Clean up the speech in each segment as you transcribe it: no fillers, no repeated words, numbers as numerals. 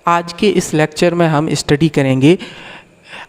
आज के इस लेक्चर में हम स्टडी करेंगे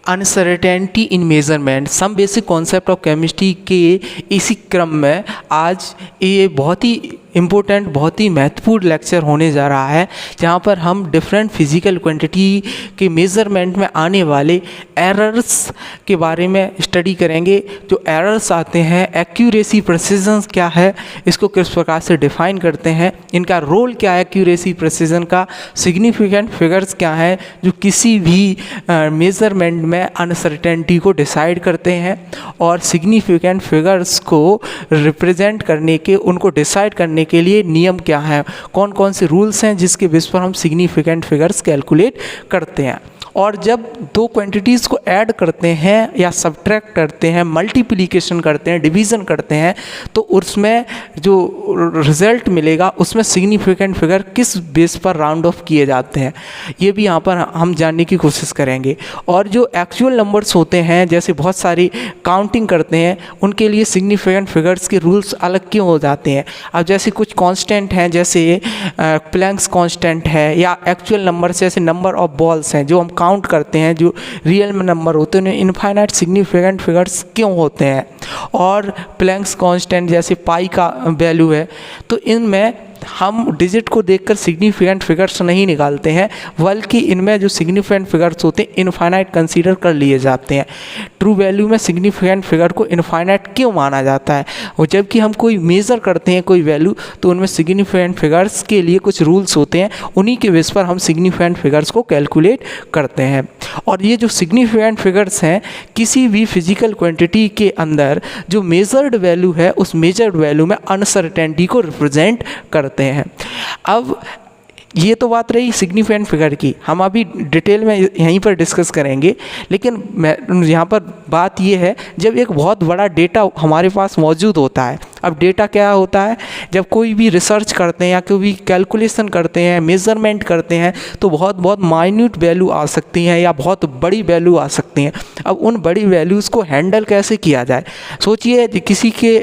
uncertainty in measurement, some basic concept of chemistry के इसी क्रम में आज ये बहुत ही इम्पोर्टेंट, बहुत ही महत्वपूर्ण लेक्चर होने जा रहा है, जहाँ पर हम डिफरेंट फिजिकल क्वांटिटी के मेज़रमेंट में आने वाले एरर्स के बारे में स्टडी करेंगे। जो एरर्स आते हैं, एक्यूरेसी, प्रिसिजन क्या है, इसको किस प्रकार से डिफाइन करते हैं, इनका रोल क्या है एक्यूरेसी प्रिसिजन का, सिग्निफिकेंट फिगर्स क्या है जो किसी भी मेज़रमेंट में अनसर्टेनिटी को डिसाइड करते हैं, और सिग्निफिकेंट फिगर्स को रिप्रेजेंट करने के, उनको डिसाइड करने के लिए नियम क्या है, कौन कौन से रूल्स हैं जिसके बेस पर हम सिग्निफिकेंट फिगर्स कैलकुलेट करते हैं। और जब दो क्वांटिटीज़ को ऐड करते हैं या सब्ट्रैक्ट करते हैं, मल्टीप्लिकेशन करते हैं, डिवीज़न करते हैं, तो उसमें जो रिज़ल्ट मिलेगा उसमें सिग्निफिकेंट फिगर किस बेस पर राउंड ऑफ किए जाते हैं, ये भी यहाँ पर हम जानने की कोशिश करेंगे। और जो एक्चुअल नंबर्स होते हैं, जैसे बहुत सारी काउंटिंग करते हैं, उनके लिए सिग्निफिकेंट फिगर्स के रूल्स अलग क्यों हो जाते हैं। अब जैसे कुछ कांस्टेंट हैं, जैसे प्लैंक्स कांस्टेंट है, या एक्चुअल नंबर्स जैसे नंबर ऑफ बॉल्स हैं जो हम काउंट करते हैं, जो रियल में नंबर होते हैं, इनफाइनाइट सिग्निफिकेंट फिगर्स क्यों होते हैं। और प्लैंक्स कांस्टेंट जैसे पाई का वैल्यू है, तो इनमें हम डिजिट को देखकर सिग्निफिकेंट फिगर्स नहीं निकालते हैं, बल्कि इनमें जो सिग्निफिकेंट फिगर्स होते हैं इनफाइनाइट कंसीडर कर लिए जाते हैं। ट्रू वैल्यू में सिग्निफिकेंट फिगर को इनफाइनाइट क्यों माना जाता है, और जबकि हम कोई मेज़र करते हैं कोई वैल्यू, तो उनमें सिग्निफिकेंट फिगर्स के लिए कुछ रूल्स होते हैं, उन्हीं के बेस पर हम सिग्निफिकेंट फिगर्स को कैलकुलेट करते हैं। और ये जो सिग्निफिकेंट फिगर्स हैं, किसी भी फिजिकल क्वांटिटी के अंदर जो मेजर्ड वैल्यू है, उस मेजर्ड वैल्यू में अनसर्टेनिटी को रिप्रेजेंट करते हैं। अब ये तो बात रही सिग्निफिकेंट फिगर की, हम अभी डिटेल में यहीं पर डिस्कस करेंगे। लेकिन यहाँ पर बात ये है, जब एक बहुत बड़ा डेटा हमारे पास मौजूद होता है, अब डेटा क्या होता है, जब कोई भी रिसर्च करते हैं या कोई भी कैलकुलेशन करते हैं, मेज़रमेंट करते हैं, तो बहुत माइन्यूट वैल्यू आ सकती हैं या बहुत बड़ी वैल्यू आ सकती हैं। अब उन बड़ी वैल्यूज़ को हैंडल कैसे किया जाए। सोचिए किसी के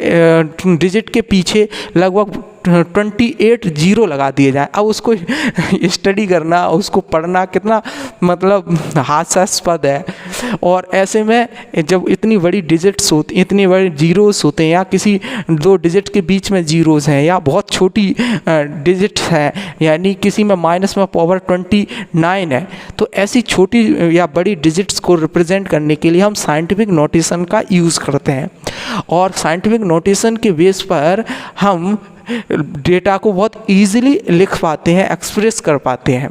डिजिट के पीछे लगभग 28 जीरो लगा दिए जाए, अब उसको स्टडी करना, उसको पढ़ना कितना मतलब हास्यास्पद है। और ऐसे में जब इतनी बड़ी डिजिट्स होती, इतने बड़े जीरोस होते हैं, या किसी दो डिजिट के बीच में जीरोस हैं, या बहुत छोटी डिजिट्स हैं, यानी किसी में माइनस में पावर 29 है, तो ऐसी छोटी या बड़ी डिजिट्स को रिप्रेजेंट करने के लिए हम साइंटिफिक नोटेशन का यूज़ करते हैं। और साइंटिफिक नोटेशन के बेस पर हम डेटा को बहुत ईजिली लिख पाते हैं, एक्सप्रेस कर पाते हैं।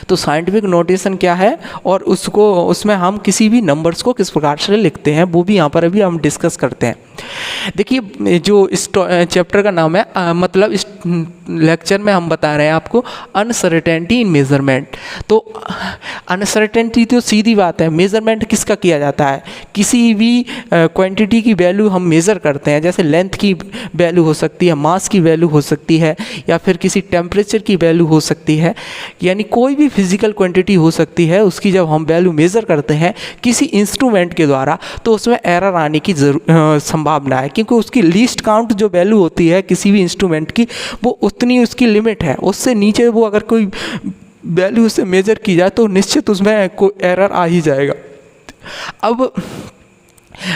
तो साइंटिफिक नोटेशन क्या है, और उसमें हम किसी भी नंबर्स को किस प्रकार से लिखते हैं, वो भी यहाँ पर अभी हम डिस्कस करते हैं। देखिए, जो इस चैप्टर का नाम है, मतलब इस लेक्चर में हम बता रहे हैं आपको अनसर्टेनिटी इन मेज़रमेंट। तो अनसर्टेनिटी तो सीधी बात है, मेज़रमेंट किसका किया जाता है, किसी भी क्वांटिटी की वैल्यू हम मेज़र करते हैं, जैसे लेंथ की वैल्यू हो सकती है, मास की वैल्यू हो सकती है, या फिर किसी टेम्परेचर की वैल्यू हो सकती है, यानी कोई भी फिजिकल क्वांटिटी हो सकती है। उसकी जब हम वैल्यू मेज़र करते हैं किसी इंस्ट्रूमेंट के द्वारा, तो उसमें एरर आने की संभावना है, क्योंकि उसकी लीस्ट काउंट जो वैल्यू होती है किसी भी इंस्ट्रूमेंट की, वो उतनी उसकी लिमिट है, उससे नीचे वो अगर कोई वैल्यू से मेज़र की जाए तो निश्चित उसमें कोई एरर आ ही जाएगा। अब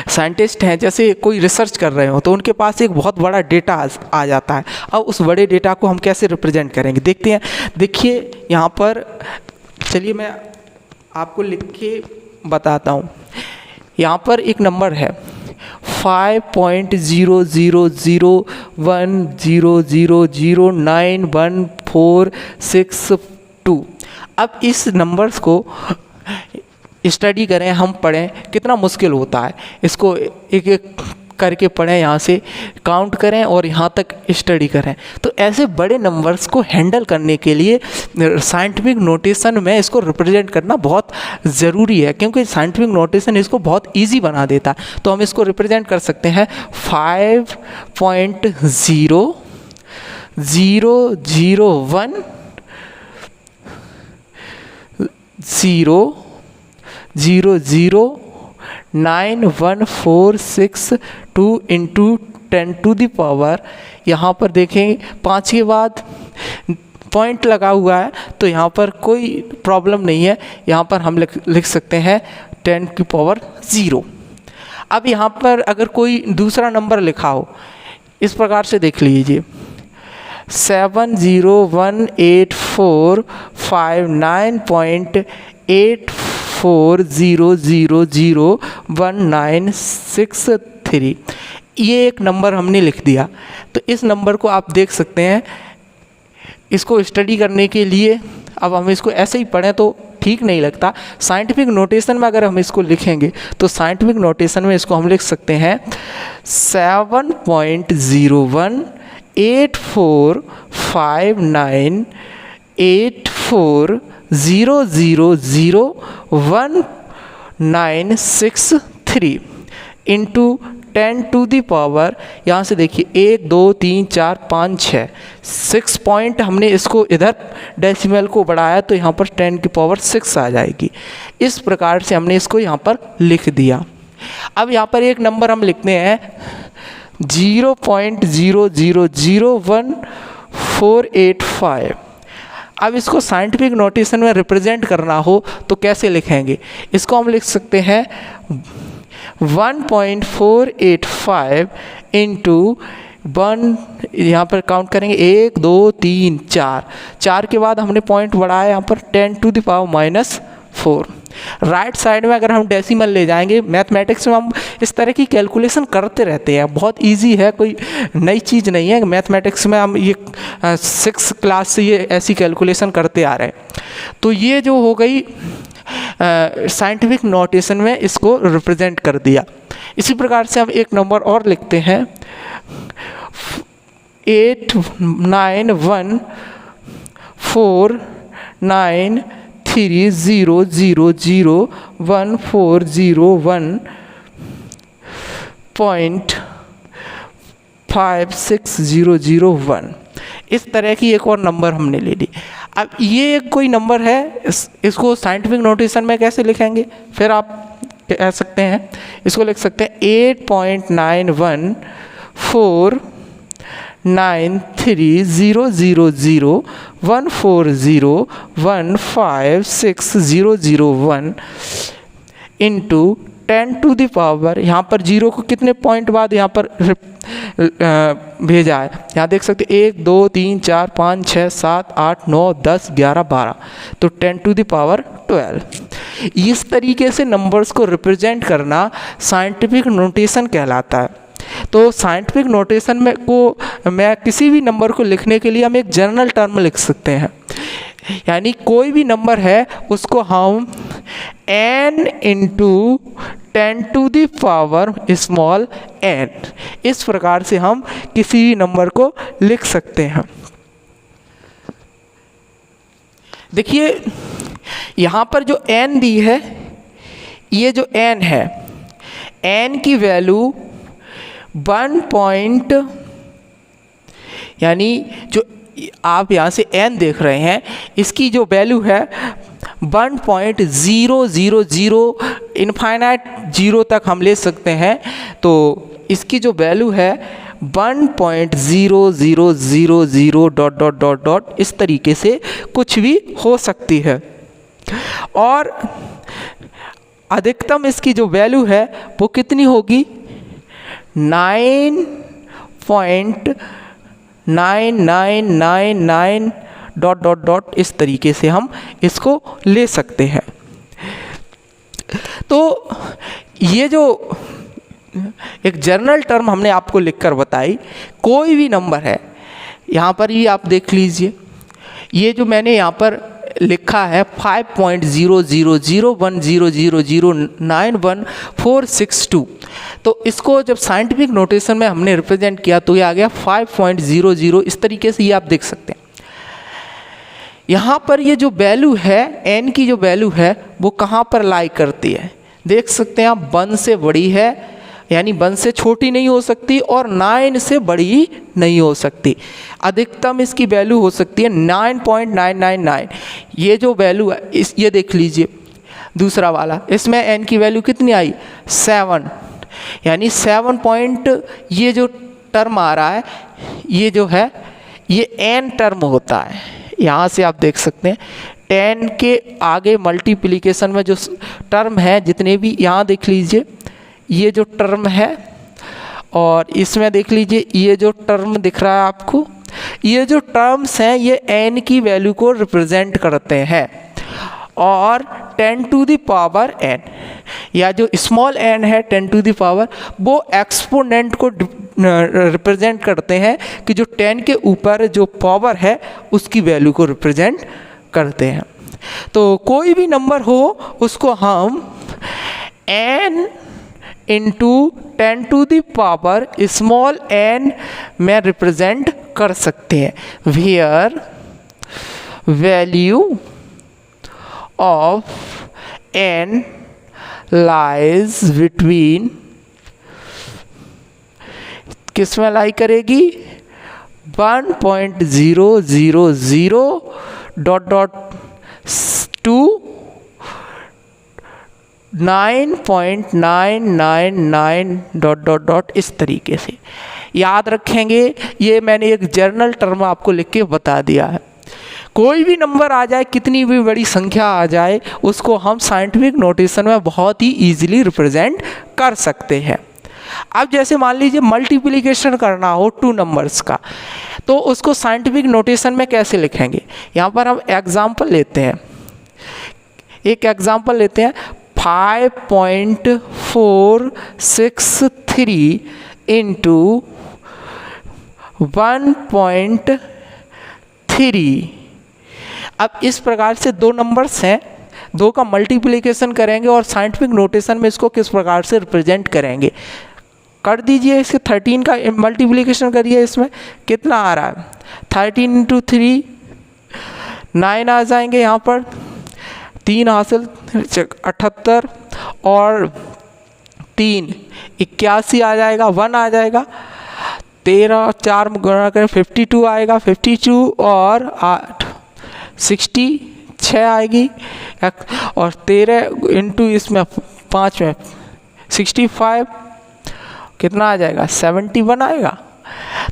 साइंटिस्ट हैं, जैसे कोई रिसर्च कर रहे हो, तो उनके पास एक बहुत बड़ा डेटा आ जाता है। अब उस बड़े डेटा को हम कैसे रिप्रेजेंट करेंगे, देखते हैं। देखिए यहाँ पर, चलिए मैं आपको लिख के बताता हूँ। यहाँ पर एक नंबर है 5.0000911462। अब इस नंबर्स को स्टडी करें, हम पढ़ें, कितना मुश्किल होता है। इसको एक एक करके पढ़ें, यहाँ से काउंट करें और यहाँ तक स्टडी करें। तो ऐसे बड़े नंबर्स को हैंडल करने के लिए साइंटिफिक नोटेशन में इसको रिप्रेजेंट करना बहुत ज़रूरी है, क्योंकि साइंटिफिक नोटेशन इसको बहुत इजी बना देता है। तो हम इसको रिप्रेजेंट कर सकते हैं 5.0010009146 इंटू 10 टू द पावर, यहाँ पर देखें 5 के बाद पॉइंट लगा हुआ है तो यहाँ पर कोई प्रॉब्लम नहीं है, यहाँ पर हम लिख सकते हैं 10⁻�0। अब यहाँ पर अगर कोई दूसरा नंबर लिखा हो, इस प्रकार से देख लीजिए 7018459.84000196 ये एक नंबर हमने लिख दिया। तो इस नंबर को आप देख सकते हैं, इसको स्टडी करने के लिए अब हम इसको ऐसे ही पढ़ें तो ठीक नहीं लगता। साइंटिफिक नोटेशन में अगर हम इसको लिखेंगे तो साइंटिफिक नोटेशन में इसको हम लिख सकते हैं 7.018459.84000196 इंटू 10 टू दी पावर, यहाँ से देखिए 1 2 3 4 5 6 6 पॉइंट हमने इसको इधर डेसिमल को बढ़ाया तो यहाँ पर 10⁻6 आ जाएगी। इस प्रकार से हमने इसको यहाँ पर लिख दिया। अब यहाँ पर एक नंबर हम लिखते हैं 0.0001485। अब इसको साइंटिफिक नोटेशन में रिप्रेजेंट करना हो तो कैसे लिखेंगे? इसको हम लिख सकते हैं 1.485 इंटू 1, यहाँ पर काउंट करेंगे 1 2 3 4 के बाद हमने पॉइंट बढ़ाया यहाँ पर 10⁻⁻4। राइट साइड में अगर हम डेसिमल ले जाएंगे, मैथमेटिक्स में हम इस तरह की कैलकुलेशन करते रहते हैं, बहुत इजी है, कोई नई चीज़ नहीं है। मैथमेटिक्स में हम ये 6 क्लास से ये ऐसी कैलकुलेशन करते आ रहे हैं। तो ये जो हो गई साइंटिफिक नोटेशन में इसको रिप्रेजेंट कर दिया। इसी प्रकार से हम एक नंबर और लिखते हैं 891493001401.56001। इस तरह की एक और नंबर हमने ले ली। अब ये कोई नंबर है, इसको साइंटिफिक नोटेशन में कैसे लिखेंगे? फिर आप कह सकते हैं, इसको लिख सकते हैं 8.914930001401560001 इंटू 10 टू द पावर, यहाँ पर जीरो को कितने पॉइंट बाद यहाँ पर भेजा है, यहाँ देख सकते 1 2 3 4 5 6 7 8 9 10 11 12, तो 10 टू द पावर 12। इस तरीके से नंबर्स को रिप्रेजेंट करना साइंटिफिक नोटेशन कहलाता है। तो साइंटिफिक नोटेशन में मैं किसी भी नंबर को लिखने के लिए हम एक जनरल टर्म लिख सकते हैं, यानी कोई भी नंबर है उसको हम n into 10 to the power small n, इस प्रकार से हम किसी भी नंबर को लिख सकते हैं। देखिए यहाँ पर जो n दी है, ये जो n है, n की वैल्यू 1 यानी जो आप यहाँ से n देख रहे हैं, इसकी जो वैल्यू है 1.000 इनफाइनाइट जीरो तक हम ले सकते हैं। तो इसकी जो वैल्यू है 1.0000 ... इस तरीके से कुछ भी हो सकती है। और अधिकतम इसकी जो वैल्यू है वो कितनी होगी, 9.9999 ... इस तरीके से हम इसको ले सकते हैं। तो ये जो एक जनरल टर्म हमने आपको लिखकर बताई, कोई भी नंबर है, यहाँ पर ही आप देख लीजिए, ये जो मैंने यहाँ पर लिखा है 5.000100091462, तो इसको जब साइंटिफिक नोटेशन में हमने रिप्रेजेंट किया तो ये आ गया 5.00। इस तरीके से ये आप देख सकते हैं। यहाँ पर ये जो वैल्यू है, n की जो वैल्यू है वो कहाँ पर लाई करती है, देख सकते हैं आप, 1 से बड़ी है, यानी 1 से छोटी नहीं हो सकती और 9 से बड़ी नहीं हो सकती। अधिकतम इसकी वैल्यू हो सकती है 9.999। ये जो वैल्यू है ये देख लीजिए, दूसरा वाला, इसमें n की वैल्यू कितनी आई, 7, यानी 7 पॉइंट, ये जो टर्म आ रहा है, ये जो है ये n टर्म होता है, यहाँ से आप देख सकते हैं 10 के आगे मल्टीप्लिकेशन में जो टर्म है जितने भी, यहाँ देख लीजिए ये जो टर्म है, और इसमें देख लीजिए ये जो टर्म दिख रहा है आपको, ये जो टर्म्स हैं ये n की वैल्यू को रिप्रेजेंट करते हैं। और 10 टू द पावर n या जो स्मॉल n है 10 टू द पावर, वो एक्सपोनेंट को रिप्रेजेंट करते हैं कि जो 10 के ऊपर जो पावर है उसकी वैल्यू को रिप्रेजेंट करते हैं। तो कोई भी नंबर हो उसको हम n into 10 to the power small n में रिप्रेजेंट कर सकते हैं, where value of n lies between, किस में लाई करेगी 1.000 dot dot to 9.999 dot dot dot, इस तरीके से याद रखेंगे। ये मैंने एक जर्नल टर्म आपको लिख के बता दिया है। कोई भी नंबर आ जाए, कितनी भी बड़ी संख्या आ जाए, उसको हम साइंटिफिक नोटेशन में बहुत ही ईजिली रिप्रेजेंट कर सकते हैं। अब जैसे मान लीजिए मल्टीप्लिकेशन करना हो टू नंबर्स का, तो उसको साइंटिफिक नोटेशन में कैसे लिखेंगे। यहाँ पर हम एग्जाम्पल लेते हैं, एक एग्जाम्पल लेते हैं 5.463 इंटू 1.3। अब इस प्रकार से दो नंबर्स हैं, दो का मल्टीप्लिकेशन करेंगे और साइंटिफिक नोटेशन में इसको किस प्रकार से रिप्रेजेंट करेंगे। कर दीजिए, इसके 13 का मल्टीप्लिकेशन करिए, इसमें कितना आ रहा है 13 इंटू 3 9 आ जाएंगे, यहाँ पर 3 हासिल 78 और 3 81 आ जाएगा, 1 आ जाएगा, 13 4 गुणा करें 52 आएगा, 52 और 8 66 आएगी, और 13 इंटू इसमें 5 में 65 कितना आ जाएगा 71 आएगा।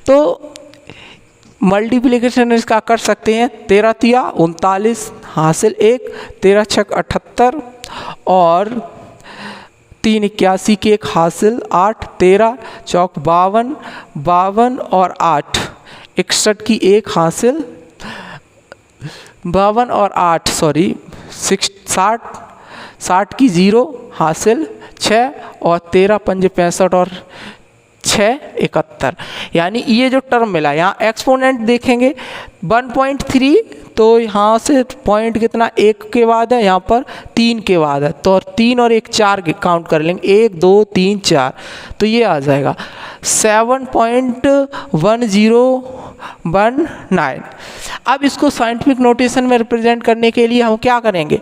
तो मल्टीप्लिकेशन इसका कर सकते हैं, 13 तिया 39 हासिल 1, 13 छक 78 और 3 81 के 1 हासिल 8, 13 चौक 52, 52 और 8 61 की 1 हासिल 52 और 8 सॉरी 60 की 0 हासिल 6 और 13 पंज 65 और 6 71। यानी ये जो टर्म मिला, यहाँ एक्सपोनेंट देखेंगे 1.3, तो यहाँ से पॉइंट कितना 1 के बाद है, यहाँ पर 3 के बाद है, तो 3 और 1 4 के काउंट कर लेंगे 1 2 3 4, तो ये आ जाएगा 7.1019। अब इसको साइंटिफिक नोटेशन में रिप्रेजेंट करने के लिए हम क्या करेंगे,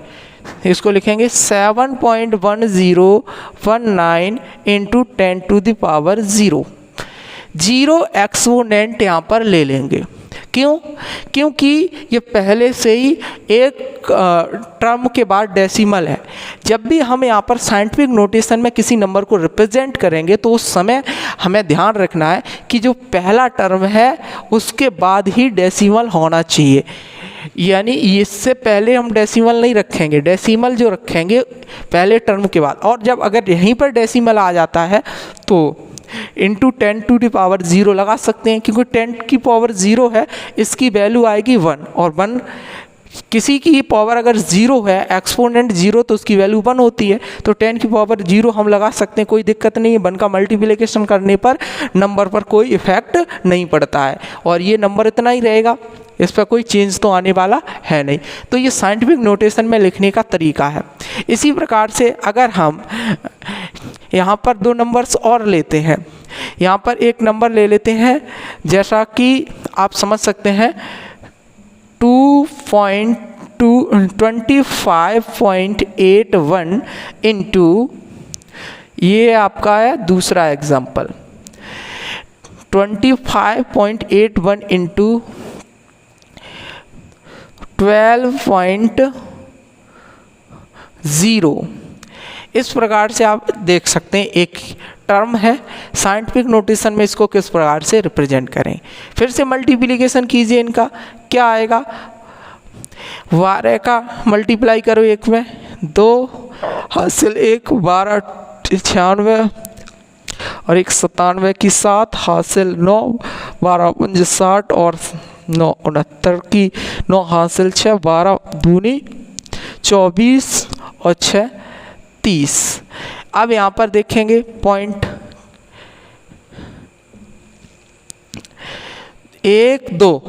इसको लिखेंगे 7.1019 into 10 to the power 0 exponent यहाँ पर ले लेंगे। क्यों? क्योंकि ये पहले से ही एक टर्म के बाद डेसिमल है। जब भी हम यहाँ पर साइंटिफिक नोटेशन में किसी नंबर को रिप्रेजेंट करेंगे तो उस समय हमें ध्यान रखना है कि जो पहला टर्म है उसके बाद ही डेसिमल होना चाहिए, यानी इससे पहले हम डेसिमल नहीं रखेंगे, डेसिमल जो रखेंगे पहले टर्म के बाद। और जब अगर यहीं पर डेसिमल आ जाता है तो इंटू 10 टू द पावर 0 लगा सकते हैं, क्योंकि 10 की पावर 0 है, इसकी वैल्यू आएगी 1, और 1 किसी की पावर अगर 0 है, एक्सपोनेंट 0, तो उसकी वैल्यू 1 होती है, तो 10 की पावर 0 हम लगा सकते हैं, कोई दिक्कत नहीं है। 1 का मल्टीप्लिकेशन करने पर नंबर पर कोई इफेक्ट नहीं पड़ता है, और ये नंबर इतना ही रहेगा, इस पर कोई चेंज तो आने वाला है नहीं। तो ये साइंटिफिक नोटेशन में लिखने का तरीका है। इसी प्रकार से अगर हम यहाँ पर दो नंबर्स और लेते हैं, यहाँ पर एक नंबर ले लेते हैं, जैसा कि आप समझ सकते हैं 25.81 इंटू, ये आपका है दूसरा एग्जाम्पल 25.81 इंटू 12.0। इस प्रकार से आप देख सकते हैं एक टर्म है, साइंटिफिक नोटेशन में इसको किस प्रकार से रिप्रेजेंट करें। फिर से मल्टीप्लिकेशन कीजिए, इनका क्या आएगा 12 का मल्टीप्लाई करो 1 में, 2 हासिल 1, 12 96 और 1 97 की 7 हासिल 9, 12 पंज 60 और 9 69 की 9 हासिल 6, 12 दूनी 24 और 6 30। अब यहाँ पर देखेंगे पॉइंट 1 2,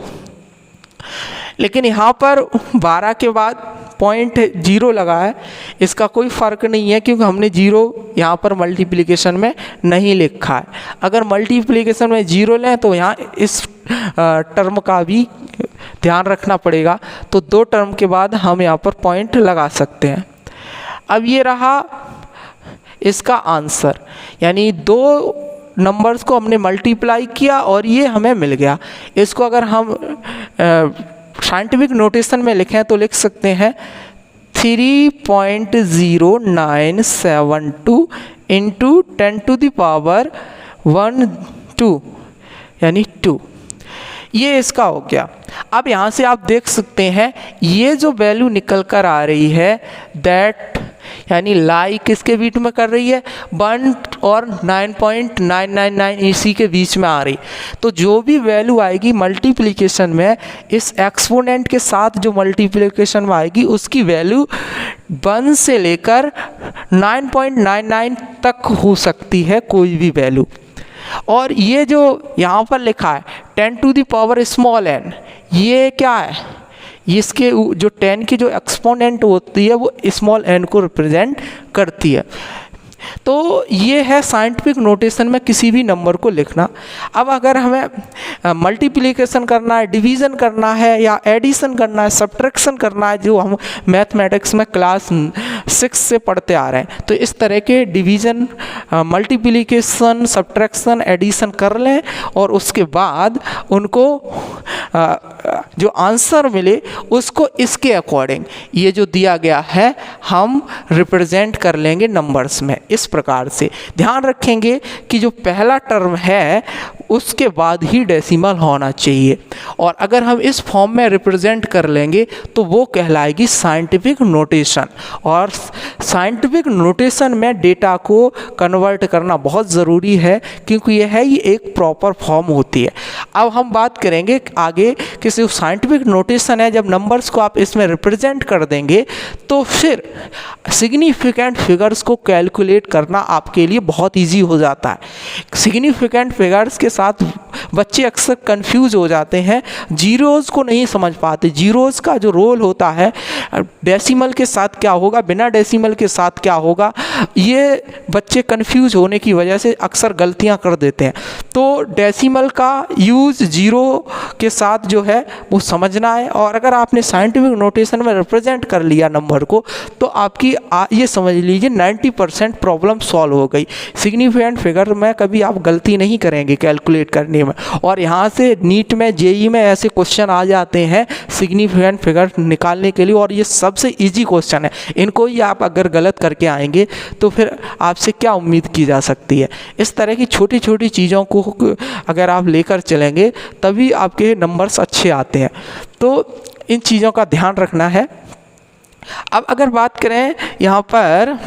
लेकिन यहाँ पर 12 के बाद पॉइंट 0 लगा है, इसका कोई फ़र्क नहीं है क्योंकि हमने 0 यहाँ पर मल्टीप्लिकेशन में नहीं लिखा है। अगर मल्टीप्लिकेशन में 0 लें तो यहाँ इस टर्म का भी ध्यान रखना पड़ेगा, तो 2 टर्म के बाद हम यहाँ पर पॉइंट लगा सकते हैं। अब ये रहा इसका आंसर, यानी 2 नंबर्स को हमने मल्टीप्लाई किया और ये हमें मिल गया। इसको अगर हम साइंटिफिक नोटेशन में लिखें तो लिख सकते हैं 3.0972 इंटू 10⁻12 यानी 2, ये इसका हो गया। अब यहाँ से आप देख सकते हैं ये जो वैल्यू निकल कर आ रही है दैट यानी लाई किसके बीच में कर रही है, 1 और 9.999 इसी के बीच में आ रही। तो जो भी वैल्यू आएगी मल्टीप्लिकेशन में इस एक्सपोनेंट के साथ जो मल्टीप्लिकेशन में आएगी उसकी वैल्यू 1 से लेकर 9.99 तक हो सकती है कोई भी वैल्यू। और ये जो यहाँ पर लिखा है 10⁻⁻n, ये क्या है, इसके जो 10 की जो एक्सपोनेंट होती है वो स्मॉल n को रिप्रेजेंट करती है। तो ये है साइंटिफिक नोटेशन में किसी भी नंबर को लिखना। अब अगर हमें मल्टीप्लिकेशन करना है, डिवीज़न करना है या एडिशन करना है, सब्ट्रैक्शन करना है, जो हम मैथमेटिक्स में क्लास 6 से पढ़ते आ रहे हैं, तो इस तरह के डिवीज़न, मल्टीप्लिकेशन, सब्ट्रैक्शन, एडिशन कर लें और उसके बाद उनको जो आंसर मिले उसको इसके अकॉर्डिंग ये जो दिया गया है हम रिप्रेजेंट कर लेंगे नंबर्स में। इस प्रकार से ध्यान रखेंगे कि जो पहला टर्म है उसके बाद ही डेसिमल होना चाहिए, और अगर हम इस फॉर्म में रिप्रेजेंट कर लेंगे तो वो कहलाएगी साइंटिफिक नोटेशन। और साइंटिफिक नोटेशन में डेटा को कन्वर्ट करना बहुत ज़रूरी है क्योंकि यह है ये एक प्रॉपर फॉर्म होती है। अब हम बात करेंगे आगे कि जो साइंटिफिक नोटेशन है, जब नंबर्स को आप इसमें रिप्रेजेंट कर देंगे तो फिर सिग्निफिकेंट फिगर्स को कैलकुलेट करना आपके लिए बहुत ईजी हो जाता है। सिग्निफिकेंट फिगर्स के साथ बच्चे अक्सर कंफ्यूज हो जाते हैं, जीरोज़ को नहीं समझ पाते। जीरोज़ का जो रोल होता है, डेसिमल के साथ क्या होगा, बिना डेसिमल के साथ क्या होगा, ये बच्चे कंफ्यूज होने की वजह से अक्सर गलतियां कर देते हैं। तो डेसिमल का यूज़ जीरो के साथ जो है वो समझना है, और अगर आपने साइंटिफिक नोटेशन में रिप्रेजेंट कर लिया नंबर को तो आपकी ये समझ लीजिए 90% प्रॉब्लम सॉल्व हो गई। सिग्निफिकेंट फिगर में कभी आप गलती नहीं करेंगे कैलकुलेट करने में। और यहाँ से नीट में, जेई में ऐसे क्वेश्चन आ जाते हैं सिग्निफिकेंट फिगर निकालने के लिए, और ये सबसे इजी क्वेश्चन है। इनको ही आप अगर गलत करके आएंगे तो फिर आपसे क्या उम्मीद की जा सकती है। इस तरह की छोटी छोटी चीज़ों को अगर आप लेकर चलेंगे तभी आपके नंबर्स अच्छे आते हैं। तो इन चीज़ों का ध्यान रखना है। अब अगर बात करें यहाँ पर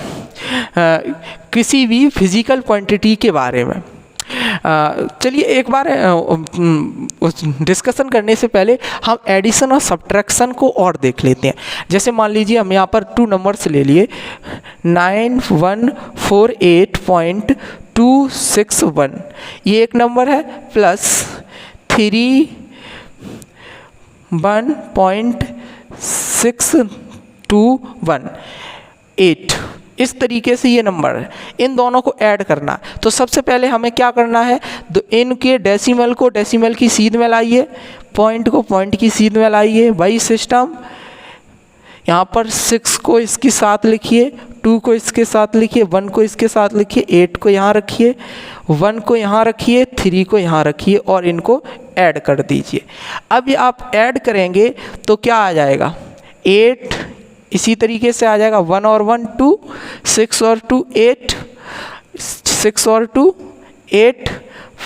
किसी भी फिज़िकल क्वांटिटी के बारे में, चलिए एक बार डिस्कशन करने से पहले हम एडिशन और सब्ट्रैक्शन को और देख लेते हैं। जैसे मान लीजिए हम यहाँ पर 2 नंबर्स ले लिए, 9148.261 ये एक नंबर है, प्लस 31.621 इस तरीके से ये नंबर है। इन दोनों को ऐड करना है तो सबसे पहले हमें क्या करना है, तो इनके डेसिमल को डेसिमल की सीध में लाइए, पॉइंट को पॉइंट की सीध में लाइए। वही सिस्टम यहाँ पर 6 को इसके साथ लिखिए, 2 को इसके साथ लिखिए, 1 को इसके साथ लिखिए, 8 को यहाँ रखिए, 1 को यहाँ रखिए, 3 को यहाँ रखिए और इनको ऐड कर दीजिए। अब ये आप ऐड करेंगे तो क्या आ जाएगा, 8 इसी तरीके से आ जाएगा, 1 और 1 2, 6 और 2 8, 6 और 2 8,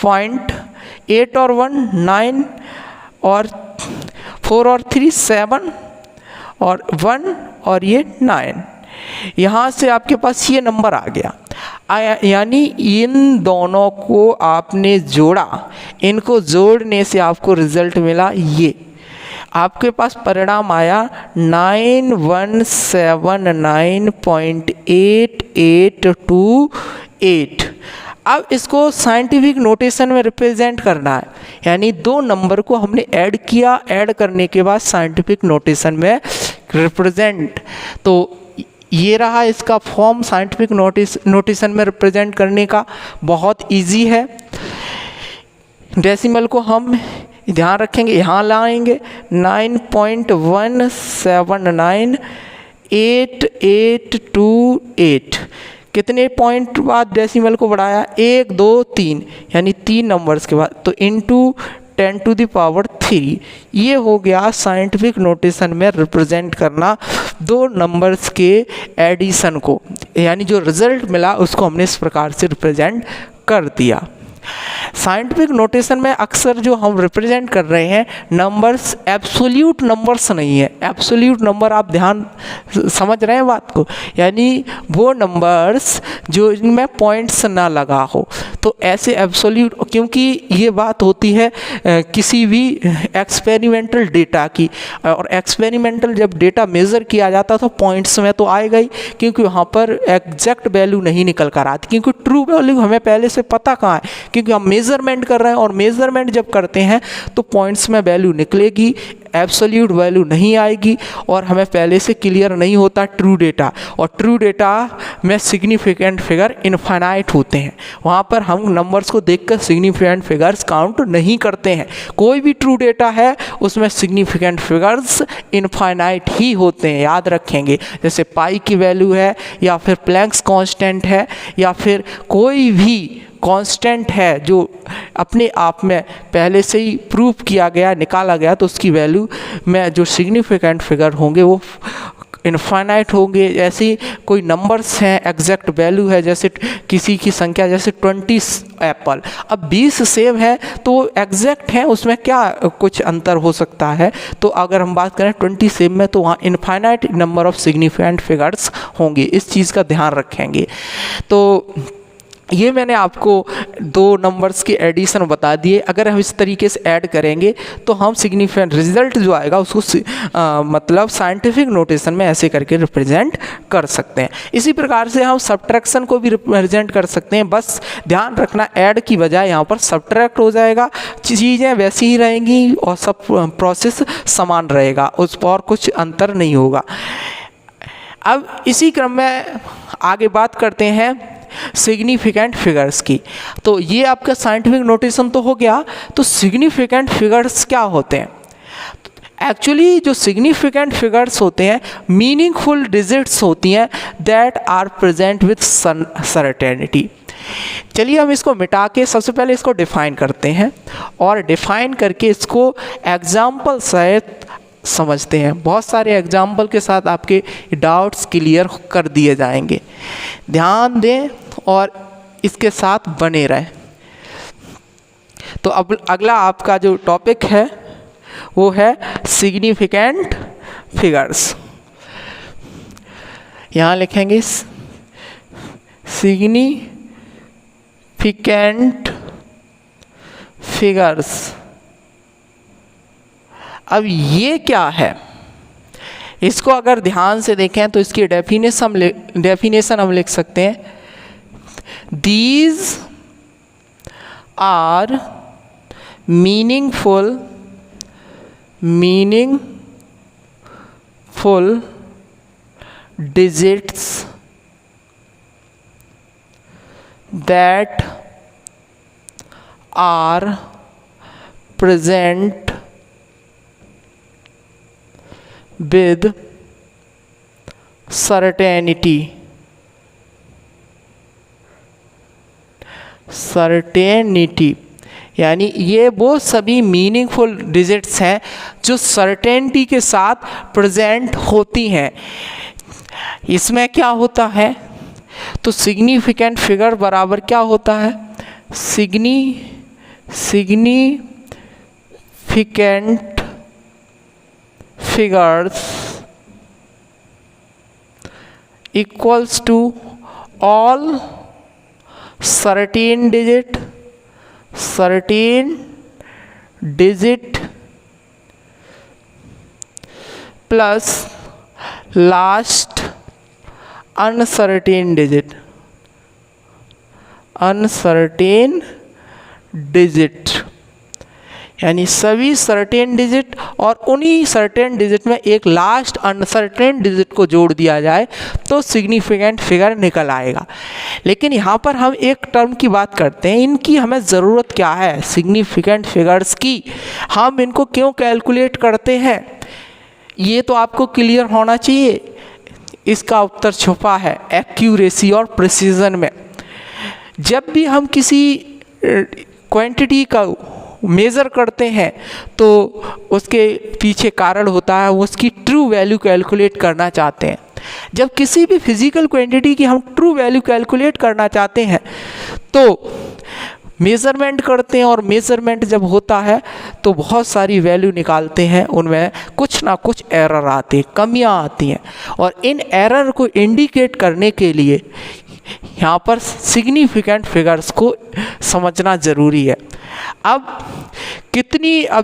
पॉइंट 8 और 1 9 और 4 और 3 7 और 1 और ये 9। यहाँ से आपके पास ये नंबर आ गया। यानी इन दोनों को आपने जोड़ा, इनको जोड़ने से आपको रिजल्ट मिला ये। आपके पास परिणाम आया 9179.8828। अब इसको साइंटिफिक नोटेशन में रिप्रेजेंट करना है, यानी दो नंबर को हमने ऐड किया, ऐड करने के बाद साइंटिफिक नोटेशन में रिप्रेजेंट। तो ये रहा इसका फॉर्म साइंटिफिक नोटेशन में रिप्रेजेंट करने का, बहुत इजी है। डेसिमल को हम ध्यान रखेंगे, यहाँ लाएंगे 9.17988828। कितने पॉइंट बाद डेसिमल को बढ़ाया, 1 2 3, यानी 3 नंबर्स के बाद, तो इंटू 10⁻³ ये हो गया साइंटिफिक नोटेशन में रिप्रेजेंट करना दो नंबर्स के एडिशन को, यानी जो रिजल्ट मिला उसको हमने इस प्रकार से रिप्रेजेंट कर दिया। साइंटिफिक नोटेशन में अक्सर जो हम रिप्रेजेंट कर रहे हैं नंबर्स एब्सोल्यूट नंबर्स नहीं है। एब्सोल्यूट नंबर आप ध्यान समझ रहे हैं बात को, यानी वो नंबर्स जो इनमें पॉइंट्स ना लगा हो, तो ऐसे एब्सोल्यूट, क्योंकि ये बात होती है किसी भी एक्सपेरिमेंटल डेटा की, और एक्सपेरिमेंटल जब डेटा मेज़र किया जाता तो पॉइंट्स में तो आएगा ही, क्योंकि वहाँ पर एग्जैक्ट वैल्यू नहीं निकल कर आती, क्योंकि ट्रू वैल्यू हमें पहले से पता कहाँ है, क्योंकि हम मेज़रमेंट कर रहे हैं, और मेज़रमेंट जब करते हैं तो पॉइंट्स में वैल्यू निकलेगी, एब्सोल्यूट वैल्यू नहीं आएगी, और हमें पहले से क्लियर नहीं होता ट्रू डेटा, और ट्रू डेटा में सिग्निफिकेंट फिगर इनफाइनाइट होते हैं, वहाँ पर हम नंबर्स को देखकर सिग्निफिकेंट फिगर्स काउंट नहीं करते हैं। कोई भी ट्रू डेटा है उसमें सिग्निफिकेंट फिगर्स इनफाइनाइट ही होते हैं, याद रखेंगे। जैसे पाई की वैल्यू है, या फिर प्लैंक्स कांस्टेंट है, या फिर कोई भी कांस्टेंट है जो अपने आप में पहले से ही प्रूव किया गया, निकाला गया, तो उसकी वैल्यू में जो सिग्निफिकेंट फिगर होंगे वो इनफाइनाइट होंगे। ऐसे कोई नंबर्स हैं, एग्जैक्ट वैल्यू है, जैसे किसी की संख्या, जैसे 20 एप्पल, अब 20 सेब है तो एग्जैक्ट हैं, उसमें क्या कुछ अंतर हो सकता है। तो अगर हम बात करें 20 सेब में, तो वहाँ infinite number of significant figures होंगे, इस चीज़ का ध्यान रखेंगे। तो ये मैंने आपको दो नंबर्स के एडिशन बता दिए। अगर हम इस तरीके से ऐड करेंगे तो हम सिग्निफिकेंट रिजल्ट जो आएगा उसको मतलब साइंटिफिक नोटेशन में ऐसे करके रिप्रेजेंट कर सकते हैं। इसी प्रकार से हम सब्ट्रैक्शन को भी रिप्रेजेंट कर सकते हैं, बस ध्यान रखना ऐड की बजाय यहाँ पर सब्ट्रैक्ट हो जाएगा, चीज़ें वैसी ही रहेंगी और सब प्रोसेस समान रहेगा, उस पर कुछ अंतर नहीं होगा। अब इसी क्रम में आगे बात करते हैं सिग्निफिकेंट फिगर्स की। तो ये आपका साइंटिफिक नोटेशन तो हो गया, तो सिग्निफिकेंट फिगर्स क्या होते हैं? एक्चुअली जो सिग्निफिकेंट फिगर्स होते हैं मीनिंगफुल डिजिट्स होती हैं that are present with certainty. चलिए हम इसको मिटा के सबसे पहले इसको डिफाइन करते हैं, और डिफाइन करके इसको एग्जाम्पल सहित समझते हैं। बहुत सारे एग्जाम्पल के साथ आपके डाउट्स क्लियर कर दिए जाएंगे, ध्यान दें और इसके साथ बने रहें। तो अब अगला आपका जो टॉपिक है वो है सिग्निफिकेंट फिगर्स। यहाँ लिखेंगे सिग्निफिकेंट फिगर्स। अब ये क्या है, इसको अगर ध्यान से देखें तो इसकी डेफिनेशन हम लिख सकते हैं, these are meaningful digits that are present with certainty, यानी ये वो सभी मीनिंगफुल डिजिट्स हैं जो सर्टेनिटी के साथ प्रेजेंट होती हैं। इसमें क्या होता है, तो सिग्निफिकेंट फिगर बराबर क्या होता है, significant figures equals to all certain digit plus last uncertain digit यानी सभी सर्टेन डिजिट और उन्हीं सर्टेन डिजिट में एक लास्ट अनसर्टेन डिजिट को जोड़ दिया जाए तो सिग्निफिकेंट फिगर निकल आएगा। लेकिन यहाँ पर हम एक टर्म की बात करते हैं, इनकी हमें ज़रूरत क्या है सिग्निफिकेंट फिगर्स की, हम इनको क्यों कैलकुलेट करते हैं, ये तो आपको क्लियर होना चाहिए। इसका उत्तर छुपा है एक्यूरेसी और प्रिसीजन में। जब भी हम किसी क्वांटिटी का मेज़र करते हैं तो उसके पीछे कारण होता है, वो उसकी ट्रू वैल्यू कैलकुलेट करना चाहते हैं। जब किसी भी फिजिकल क्वांटिटी की हम ट्रू वैल्यू कैलकुलेट करना चाहते हैं तो मेज़रमेंट करते हैं, और मेज़रमेंट जब होता है तो बहुत सारी वैल्यू निकालते हैं, उनमें कुछ ना कुछ एरर आते हैं, कमियां आती हैं, और इन एरर को इंडिकेट करने के लिए यहाँ पर सिग्निफिकेंट फिगर्स को समझना ज़रूरी है। अब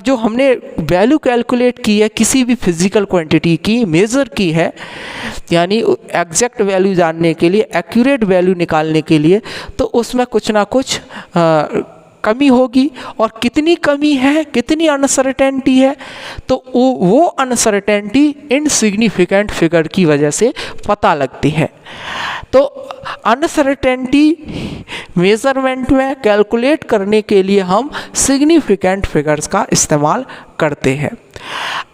जो हमने वैल्यू कैलकुलेट की है किसी भी फिजिकल क्वांटिटी की, मेज़र की है, यानी एग्जैक्ट वैल्यू जानने के लिए, एक्यूरेट वैल्यू निकालने के लिए, तो उसमें कुछ ना कुछ कमी होगी। और कितनी कमी है, कितनी अनसर्टेनिटी है, तो वो अनसर्टेनिटी इनसिग्निफिकेंट फिगर की वजह से पता लगती है। तो अनसर्टेनिटी मेज़रमेंट में कैलकुलेट करने के लिए हम सिग्निफिकेंट फिगर्स का इस्तेमाल करते हैं।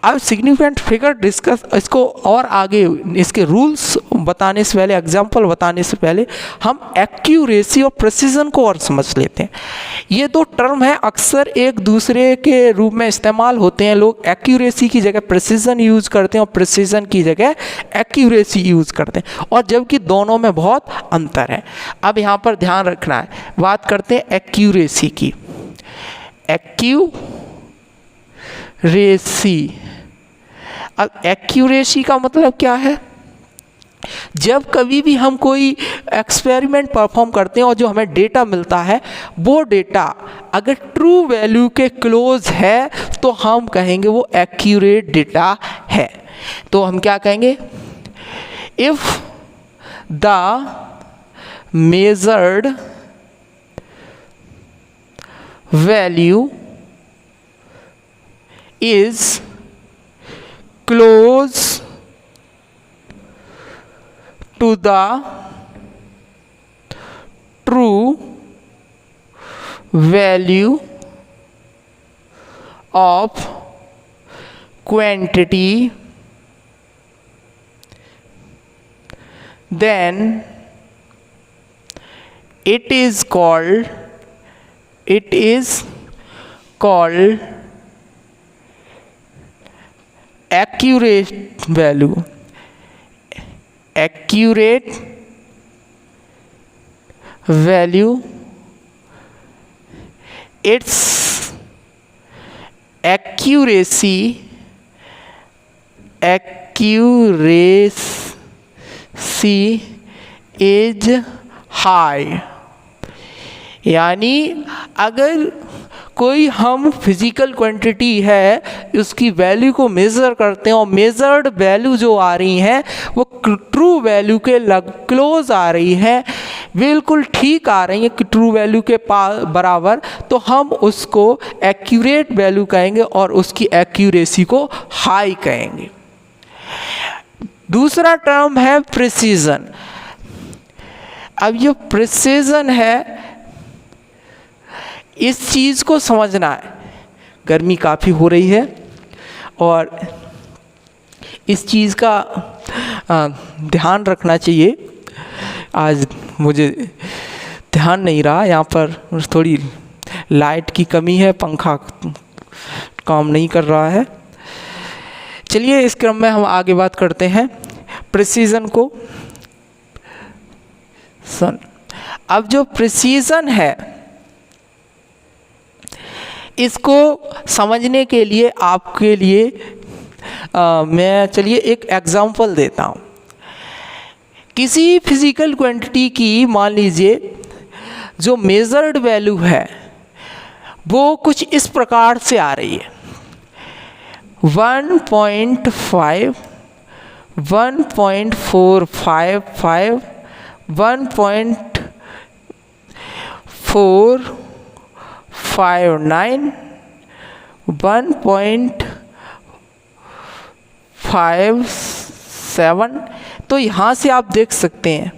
अब सिग्निफिकेंट फिगर डिस्कस, इसको और आगे इसके रूल्स बताने से पहले, एग्जांपल बताने से पहले हम एक्यूरेसी और प्रिसीजन को और समझ लेते हैं। ये दो टर्म है, अक्सर एक दूसरे के रूप में इस्तेमाल होते हैं। लोग एक्यूरेसी की जगह प्रिसीजन यूज़ करते हैं और प्रिसीजन की जगह एक्यूरेसी यूज़ करते हैं, और जबकि दोनों में बहुत अंतर है। अब यहाँ पर ध्यान रखना है, बात करते हैं एक्यूरेसी की। अब एक्यूरेसी का मतलब क्या है? जब कभी भी हम कोई एक्सपेरिमेंट परफॉर्म करते हैं और जो हमें डेटा मिलता है, वो डेटा अगर ट्रू वैल्यू के क्लोज है तो हम कहेंगे वो एक्यूरेट डेटा है। तो हम क्या कहेंगे? If the measured value is close to the true value of quantity, then it is called accurate value. Accurate value, its accuracy is high। यानी अगर कोई हम फिजिकल क्वांटिटी है उसकी वैल्यू को मेज़र करते हैं और मेज़र्ड वैल्यू जो आ रही हैं वो ट्रू वैल्यू के क्लोज आ रही है, बिल्कुल ठीक आ रही है कि ट्रू वैल्यू के बराबर, तो हम उसको एक्यूरेट वैल्यू कहेंगे और उसकी एक्यूरेसी को हाई कहेंगे। दूसरा टर्म है प्रिसीजन। अब ये प्रिसीजन है, इस चीज़ को समझना है। गर्मी काफ़ी हो रही है और इस चीज़ का ध्यान रखना चाहिए। आज मुझे ध्यान नहीं रहा, यहाँ पर थोड़ी लाइट की कमी है, पंखा काम नहीं कर रहा है। चलिए इस क्रम में हम आगे बात करते हैं प्रिसीजन को। अब जो प्रिसीजन है इसको समझने के लिए आपके लिए मैं चलिए एक एग्जाम्पल देता हूँ किसी फिजिकल क्वांटिटी की मान लीजिए जो मेजर्ड वैल्यू है वो कुछ इस प्रकार से आ रही है 1.5, 1.455, 1.459, 1.57। तो यहाँ से आप देख सकते हैं,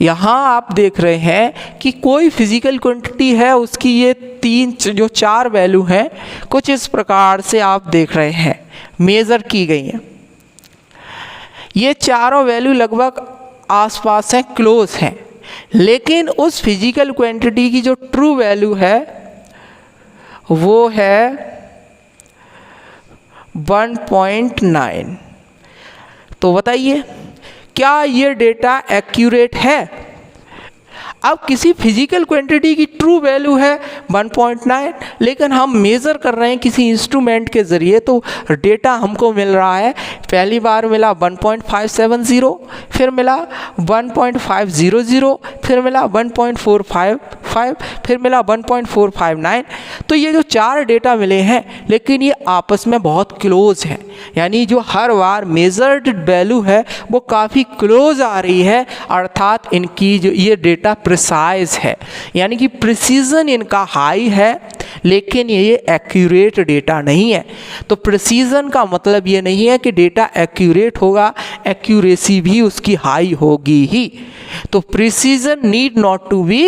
यहाँ आप देख रहे हैं कि कोई फिजिकल क्वांटिटी है उसकी ये जो चार वैल्यू हैं कुछ इस प्रकार से आप देख रहे हैं मेज़र की गई हैं। ये चारों वैल्यू लगभग आसपास हैं, क्लोज हैं, लेकिन उस फिजिकल क्वांटिटी की जो ट्रू वैल्यू है वो है 1.9। तो बताइए क्या ये डेटा एक्यूरेट है? अब किसी फिजिकल क्वांटिटी की ट्रू वैल्यू है 1.9, लेकिन हम मेज़र कर रहे हैं किसी इंस्ट्रूमेंट के ज़रिए, तो डेटा हमको मिल रहा है, पहली बार मिला 1.570, फिर मिला 1.500, फिर मिला 1.455, फिर मिला 1.459। तो ये जो चार डेटा मिले हैं लेकिन ये आपस में बहुत क्लोज हैं, यानी जो हर बार मेजर्ड वैल्यू है वो काफ़ी क्लोज आ रही है, अर्थात इनकी जो ये डेटा प्रिसाइज है, यानी कि प्रिसीजन इनका हाई है, लेकिन ये एक्यूरेट डेटा नहीं है। तो प्रिसीजन का मतलब ये नहीं है कि डेटा एक्यूरेट होगा, एक्यूरेसी भी उसकी हाई होगी ही। तो precision need not to be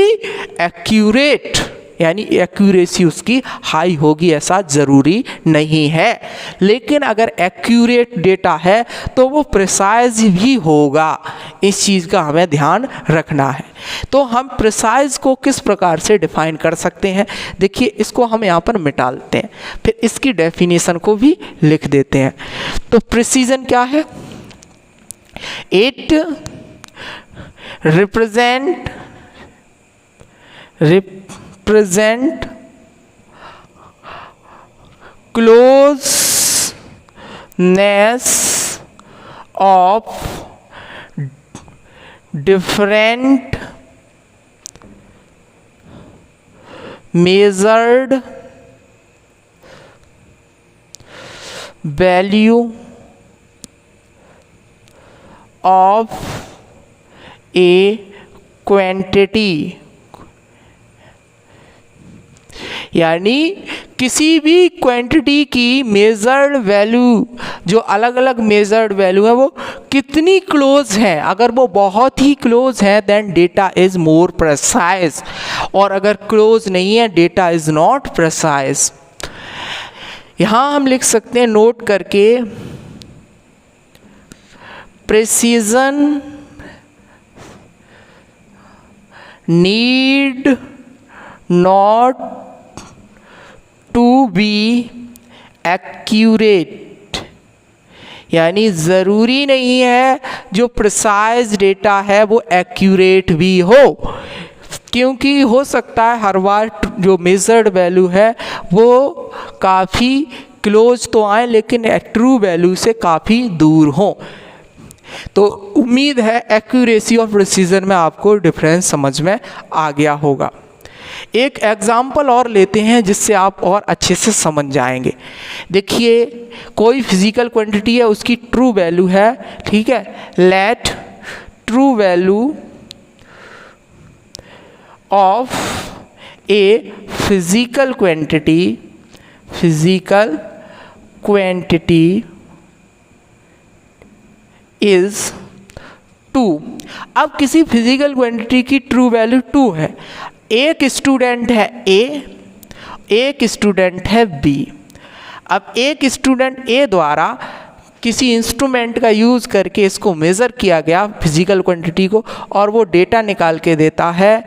accurate, यानी एक्यूरेसी उसकी हाई होगी ऐसा ज़रूरी नहीं है, लेकिन अगर एक्यूरेट डेटा है तो वो प्रिसाइज भी होगा। इस चीज़ का हमें ध्यान रखना है। तो हम प्रिसाइज को किस प्रकार से डिफाइन कर सकते हैं, देखिए इसको हम यहाँ पर मिटा लेते हैं, फिर इसकी डेफिनेशन को भी लिख देते हैं। तो प्रिसीजन क्या है? It represent closeness of different measured value of a quantity, यानी किसी भी क्वांटिटी की मेजर्ड वैल्यू, जो अलग अलग मेजर्ड वैल्यू है वो कितनी क्लोज है। अगर वो बहुत ही क्लोज है then data is more precise, और अगर क्लोज नहीं है डेटा इज नॉट प्रिसाइज। यहाँ हम लिख सकते हैं नोट करके, precision need not to be accurate, यानी ज़रूरी नहीं है जो प्रिसाइज डेटा है वो एक्यूरेट भी हो, क्योंकि हो सकता है हर बार जो मेजर्ड वैल्यू है वो काफ़ी क्लोज तो आए लेकिन ट्रू वैल्यू से काफ़ी दूर हो। तो उम्मीद है एक्यूरेसी और प्रिसीजन में आपको डिफरेंस समझ में आ गया होगा। एक एग्जाम्पल और लेते हैं जिससे आप और अच्छे से समझ जाएंगे। देखिए कोई फिजिकल क्वांटिटी है, उसकी ट्रू वैल्यू है, ठीक है, let true value of a physical quantity is 2। अब किसी फिजिकल क्वांटिटी की ट्रू वैल्यू 2 है, एक स्टूडेंट है ए, एक स्टूडेंट है बी। अब एक स्टूडेंट ए द्वारा किसी इंस्ट्रूमेंट का यूज़ करके इसको मेज़र किया गया फिजिकल क्वांटिटी को, और वो डेटा निकाल के देता है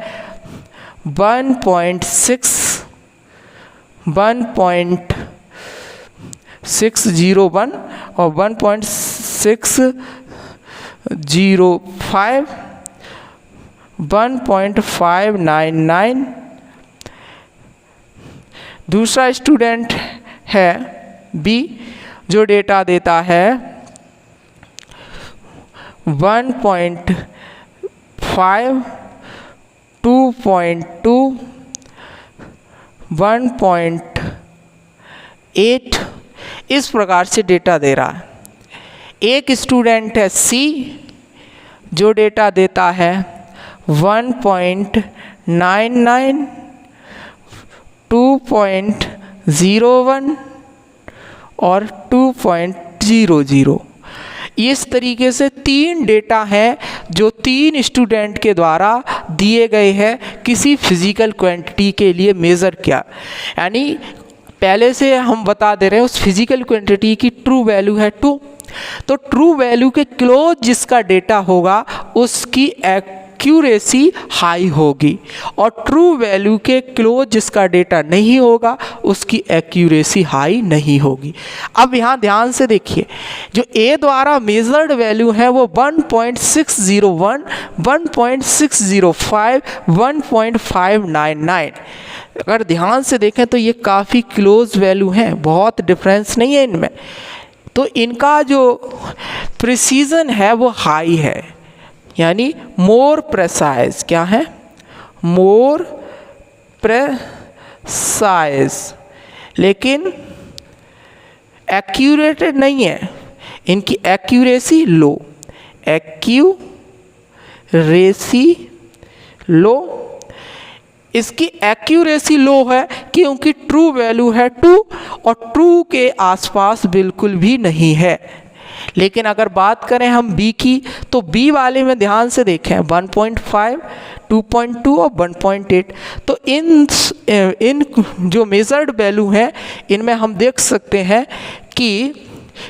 1.601 और 1.605, 1.599। दूसरा स्टूडेंट है बी जो डेटा देता है 1.5, 2.2, 1.8 इस प्रकार से डेटा दे रहा है। एक स्टूडेंट है सी जो डेटा देता है 1.99, 2.01 और 2.00। इस तरीके से 3 डेटा हैं जो 3 स्टूडेंट के द्वारा दिए गए हैं किसी फिजिकल क्वांटिटी के लिए मेज़र किया। यानी पहले से हम बता दे रहे हैं उस फिजिकल क्वांटिटी की ट्रू वैल्यू है 2, तो ट्रू वैल्यू के क्लोज जिसका डेटा होगा उसकी एक्यूरेसी हाई होगी, और ट्रू वैल्यू के क्लोज जिसका डेटा नहीं होगा उसकी एक्यूरेसी हाई नहीं होगी। अब यहाँ ध्यान से देखिए, जो ए द्वारा मेजर्ड वैल्यू है वो 1.601, 1.605, 1.599। अगर ध्यान से देखें तो ये काफ़ी क्लोज वैल्यू हैं, बहुत डिफरेंस नहीं है इनमें। तो इनका जो प्रिसीजन है वो हाई है, यानी मोर प्रेसाइज। क्या है? मोर प्रेसाइज, लेकिन एक्यूरेटेड नहीं है, इनकी एक्यूरेसी लो, एक्यूरेसी लो। इसकी एक्यूरेसी लो है क्योंकि ट्रू वैल्यू है 2 और ट्रू के आसपास बिल्कुल भी नहीं है। लेकिन अगर बात करें हम बी की, तो बी वाले में ध्यान से देखें 1.5, 2.2 और 1.8। तो इन जो मेजर्ड वैल्यू हैं इनमें हम देख सकते हैं कि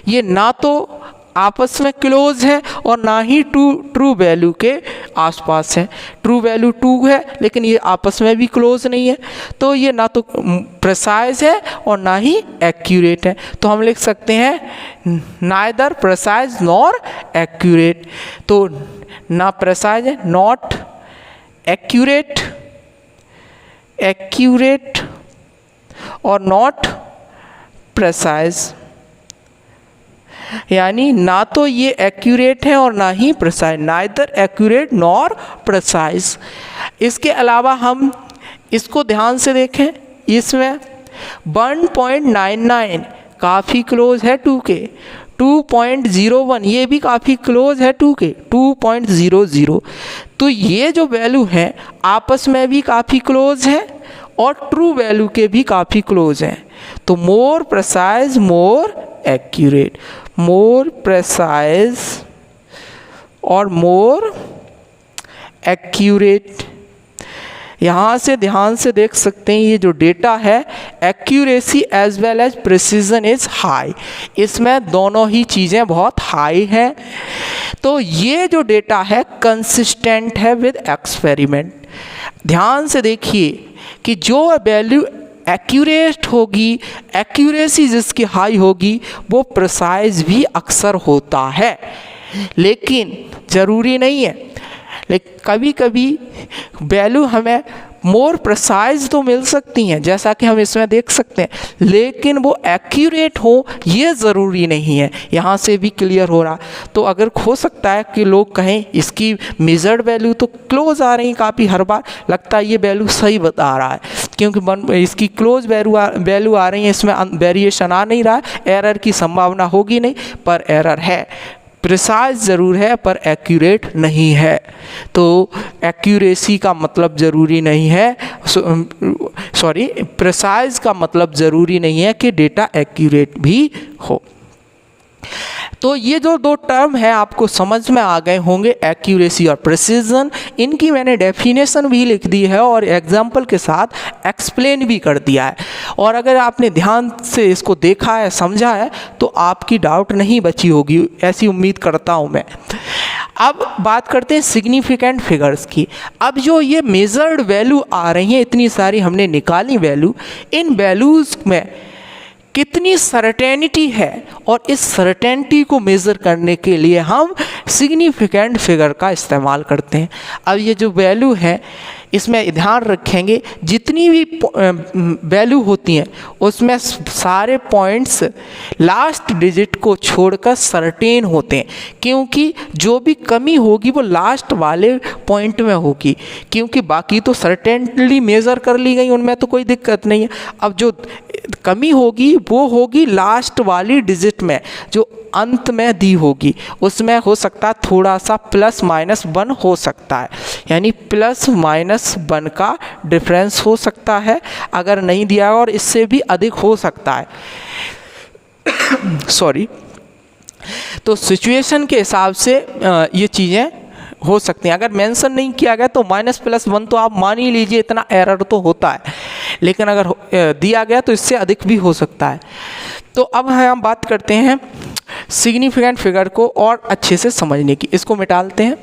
ये ना तो आपस में क्लोज है और ना ही ट्रू वैल्यू के आसपास है। ट्रू वैल्यू 2 है लेकिन ये आपस में भी क्लोज नहीं है, तो ये ना तो प्रिसाइज है और ना ही एक्यूरेट है। तो हम लिख सकते हैं नाइदर प्रिसाइज नॉर एक्यूरेट। तो ना प्रिसाइज है, नॉट एक्यूरेट, एक्यूरेट और नॉट प्रिसाइज, यानी ना तो ये एक्यूरेट है और ना ही precise, neither accurate nor precise. इसके अलावा हम इसको ध्यान से देखें, इसमें 1.99 काफ़ी क्लोज है 2 के, 2.01 ये भी काफ़ी क्लोज है 2 के, 2.00। तो ये जो वैल्यू है आपस में भी काफ़ी क्लोज है और ट्रू वैल्यू के भी काफ़ी क्लोज हैं। तो मोर प्रिसाइज, मोर एक्यूरेट, मोर प्रिसाइज और मोर एक्यूरेट। यहाँ से ध्यान से देख सकते हैं ये जो डेटा है accuracy as well as precision is high, इसमें दोनों ही चीज़ें बहुत हाई हैं। तो ये जो डेटा है कंसिस्टेंट है विद एक्सपेरिमेंट। ध्यान से देखिए कि जो वैल्यू एक्यूरेट होगी, एक्यूरेसी जिसकी हाई होगी, वो प्रिसाइज भी अक्सर होता है, लेकिन ज़रूरी नहीं है। लेकिन कभी कभी वैल्यू हमें मोर प्रिसाइज तो मिल सकती हैं, जैसा कि हम इसमें देख सकते हैं, लेकिन वो एक्यूरेट हो ये ज़रूरी नहीं है। यहाँ से भी क्लियर हो रहा। तो अगर हो सकता है कि लोग कहें इसकी मेजर्ड वैल्यू तो क्लोज आ रही काफ़ी, हर बार लगता है ये वैल्यू सही बता रहा है क्योंकि इसकी क्लोज वैल्यू आ रही है, इसमें वेरिएशन आ नहीं रहा है, एरर की संभावना होगी नहीं, पर एरर है। प्रिसाइज ज़रूर है पर एक्यूरेट नहीं है। तो एक्यूरेसी का मतलब ज़रूरी नहीं है, सॉरी प्रिसाइज का मतलब ज़रूरी नहीं है कि डेटा एक्यूरेट भी हो। तो ये जो 2 टर्म है आपको समझ में आ गए होंगे, एक्यूरेसी और प्रिसीजन। इनकी मैंने डेफिनेशन भी लिख दी है और एग्जाम्पल के साथ एक्सप्लेन भी कर दिया है। और अगर आपने ध्यान से इसको देखा है, समझा है, तो आपकी डाउट नहीं बची होगी, ऐसी उम्मीद करता हूँ मैं। अब बात करते हैं सिग्निफिकेंट फिगर्स की। अब जो ये मेजर्ड वैल्यू आ रही हैं, इतनी सारी हमने निकाली वैल्यू, इन वैल्यूज़ में कितनी सर्टेनिटी है, और इस सर्टेनिटी को मेज़र करने के लिए हम सिग्निफिकेंट फिगर का इस्तेमाल करते हैं। अब ये जो वैल्यू है इसमें ध्यान रखेंगे जितनी भी वैल्यू होती हैं उसमें सारे पॉइंट्स लास्ट डिजिट को छोड़कर सर्टेन होते हैं, क्योंकि जो भी कमी होगी वो लास्ट वाले पॉइंट में होगी, क्योंकि बाकी तो सर्टेनली मेज़र कर ली गई, उनमें तो कोई दिक्कत नहीं है। अब जो कमी होगी वो होगी लास्ट वाली डिजिट में, जो अंत में दी होगी, उसमें हो सकता है थोड़ा सा +-1 हो सकता है, यानी +-1 का डिफरेंस हो सकता है अगर नहीं दिया और इससे भी अधिक हो सकता है। सॉरी। तो सिचुएशन के हिसाब से ये चीज़ें हो सकती हैं। अगर मेंशन नहीं किया गया तो -+1 तो आप मान ही लीजिए, इतना एरर तो होता है, लेकिन अगर दिया गया तो इससे अधिक भी हो सकता है। तो अब हम बात करते हैं सिग्निफिकेंट फिगर को और अच्छे से समझने की। इसको मिटालते हैं।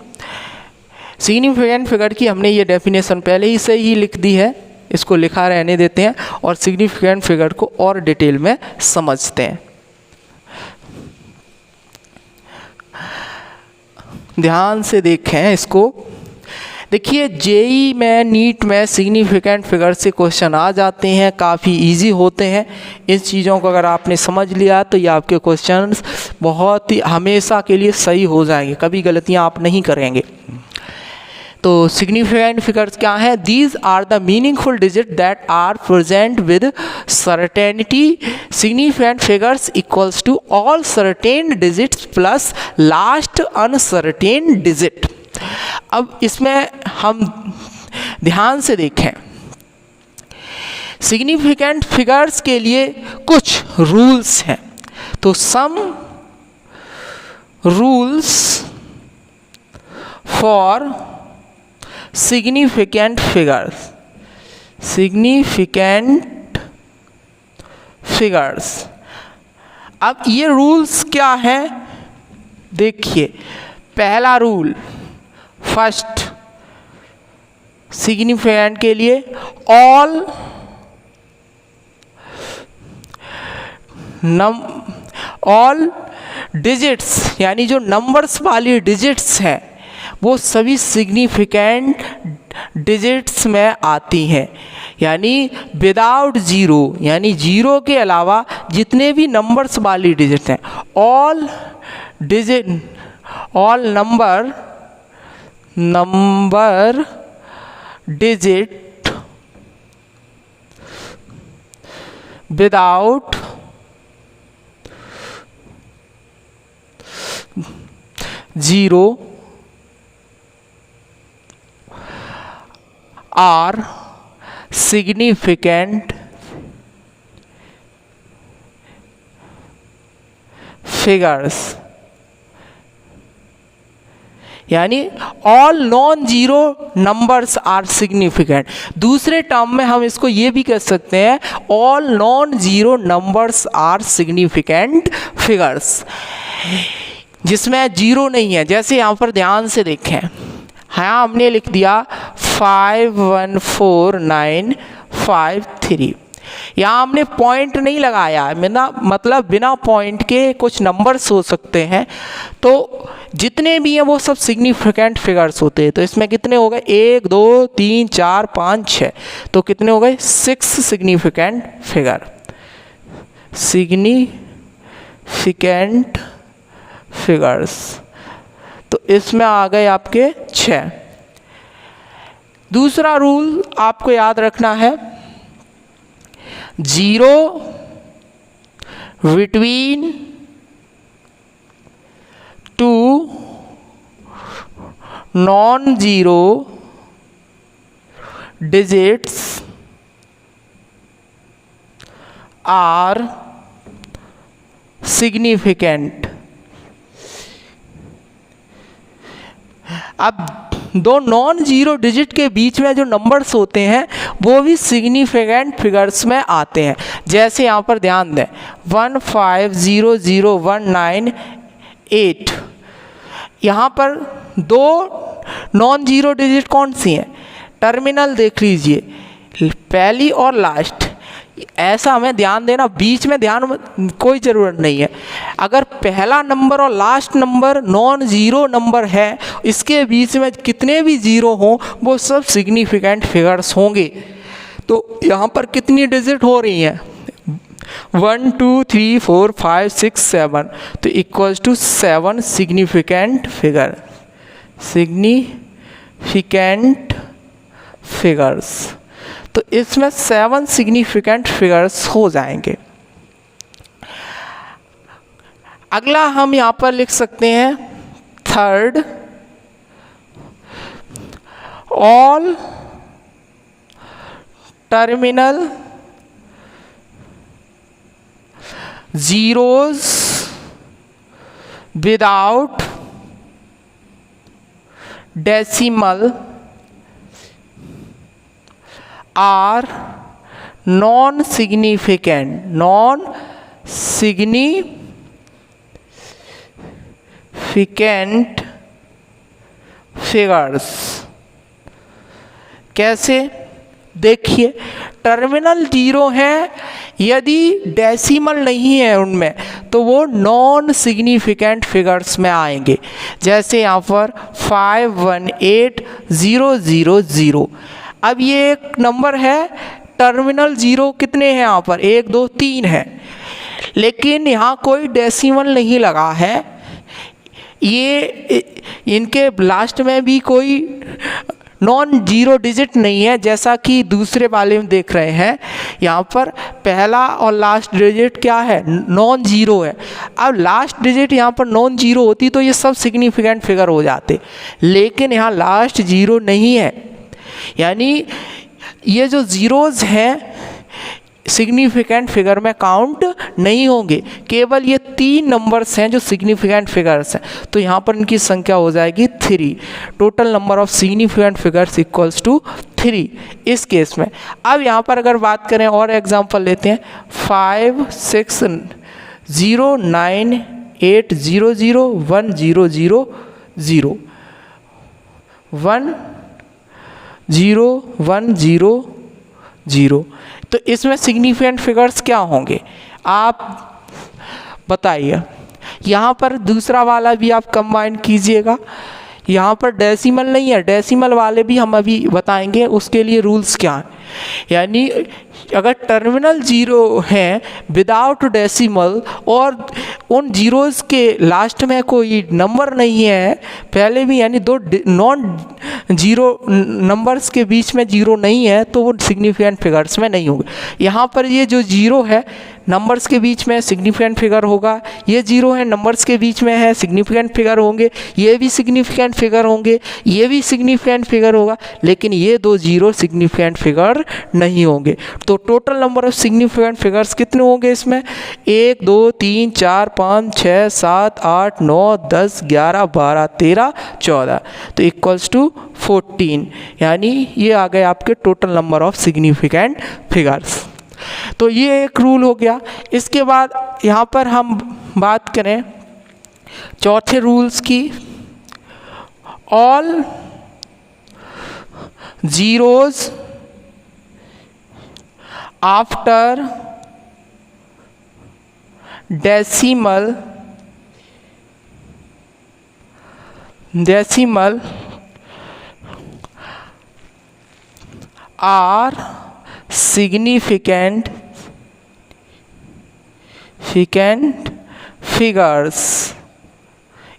सिग्निफिकेंट फिगर की हमने ये डेफिनेशन पहले ही से ही लिख दी है, इसको लिखा रहने देते हैं और सिग्निफिकेंट फिगर को और डिटेल में समझते हैं। ध्यान से देखें इसको। देखिए जेईई में, नीट में सिग्निफिकेंट फिगर से क्वेश्चन आ जाते हैं, काफ़ी इजी होते हैं। इस चीज़ों को अगर आपने समझ लिया तो ये आपके क्वेश्चंस बहुत ही हमेशा के लिए सही हो जाएंगे, कभी गलतियां आप नहीं करेंगे। तो सिग्निफिकेंट फिगर्स क्या हैं? These are the meaningful digit that are present with certainty. Significant figures equals to all certain digits plus last uncertain digit. अब इसमें हम ध्यान से देखें, सिग्निफिकेंट फिगर्स के लिए कुछ रूल्स हैं। तो some rules for significant figures. Significant figures, अब ये रूल्स क्या हैं? देखिए, पहला रूल, फर्स्ट सिग्निफिकेंट के लिए ऑल डिजिट्स, यानी जो नंबर्स वाली डिजिट्स हैं वो सभी सिग्निफिकेंट डिजिट्स में आती हैं, यानी विदाउट ज़ीरो, यानी ज़ीरो के अलावा जितने भी नंबर्स वाली डिजिट हैं, all number digit without zero are significant figures, यानी all non zero numbers are significant. दूसरे टर्म में हम इसको ये भी कह सकते हैं, all non zero numbers are significant figures, जिसमें जीरो नहीं है। जैसे यहाँ पर ध्यान से देखें, हाँ हमने लिख दिया 514953, यहाँ हमने पॉइंट नहीं लगाया, मतलब बिना पॉइंट के कुछ नंबर्स हो सकते हैं, तो जितने भी हैं वो सब सिग्निफिकेंट फिगर्स होते हैं। तो इसमें कितने हो गए? 1 2 3 4 5 6, तो कितने हो गए? 6 सिग्निफिकेंट फिगर, सिग्निफिकेंट फिगर्स। तो इसमें आ गए आपके 6। दूसरा रूल आपको याद रखना है, 0 between 2 non zero digits are significant. अब दो नॉन जीरो डिजिट के बीच में जो नंबर्स होते हैं वो भी सिग्निफिकेंट फिगर्स में आते हैं। जैसे यहाँ पर ध्यान दें, 1500198, यहाँ पर दो नॉन जीरो डिजिट कौन सी हैं? टर्मिनल देख लीजिए, पहली और लास्ट, ऐसा हमें ध्यान देना, बीच में ध्यान कोई ज़रूरत नहीं है। अगर पहला नंबर और last number non zero number है, इसके बीच में कितने भी ज़ीरो हों वो सब सिग्निफिकेंट फिगर्स होंगे। तो यहाँ पर कितनी डिजिट हो रही हैं? 1 2 3 4 5 6 7, तो equals to 7 significant figure, significant figures. तो इसमें 7 सिग्निफिकेंट फिगर्स हो जाएंगे। अगला हम यहाँ पर लिख सकते हैं third, all terminal zeros without decimal are non-significant figures। कैसे? देखिए, टर्मिनल जीरो हैं, यदि डेसिमल नहीं है उनमें तो वो नॉन सिग्निफिकेंट फिगर्स में आएंगे। जैसे यहाँ पर 518000। अब ये एक नंबर है, टर्मिनल जीरो कितने हैं यहाँ पर? 1 2 3 है, लेकिन यहाँ कोई डेसिमल नहीं लगा है, ये इनके लास्ट में भी कोई नॉन जीरो डिजिट नहीं है, जैसा कि दूसरे वाले में देख रहे हैं। यहाँ पर पहला और लास्ट डिजिट क्या है? नॉन जीरो है। अब लास्ट डिजिट यहाँ पर नॉन जीरो होती तो ये सब सिग्निफिकेंट फिगर हो जाते, लेकिन यहाँ लास्ट जीरो नहीं है, यानी ये जो ज़ीरोज़ हैं सिग्निफिकेंट फिगर में काउंट नहीं होंगे। केवल ये 3 नंबर्स हैं जो सिग्निफिकेंट फिगर्स हैं, तो यहाँ पर इनकी संख्या हो जाएगी 3। Total number of significant figures equals to 3 इस केस में। अब यहाँ पर अगर बात करें और एग्जांपल लेते हैं, 5609800100 तो इसमें सिग्निफिकेंट फिगर्स क्या होंगे आप बताइए। यहाँ पर दूसरा वाला भी आप कंबाइन कीजिएगा, यहाँ पर डेसिमल नहीं है, डेसिमल वाले भी हम अभी बताएंगे उसके लिए रूल्स क्या हैं। यानी अगर टर्मिनल जीरो हैं विदाउट डेसिमल और उन जीरोज़ के लास्ट में कोई नंबर नहीं है पहले भी, यानी 2 नॉन जीरो नंबर्स के बीच में जीरो नहीं है, तो वो सिग्निफिकेंट फिगर्स में नहीं होंगे। यहाँ पर ये जो जीरो है नंबर्स के बीच में सिग्निफिकेंट फिगर होगा, ये जीरो है नंबर्स के बीच में है सिग्निफिकेंट फिगर होंगे, ये भी सिग्निफिकेंट फिगर होंगे, ये भी सिग्निफिकेंट फिगर होगा, लेकिन ये 2 जीरो सिग्निफिकेंट फिगर नहीं होंगे। तो total number of significant figures कितने होंगे इसमें? 1 2 3 4 5 6 7 8 9 10 11 12 13 14, तो इक्वल्स टू 14, यानी ये आ गए आपके total number of significant figures. तो ये एक रूल हो गया। इसके बाद यहाँ पर हम बात करें चौथे रूल्स की, all zeros after decimal are significant figures.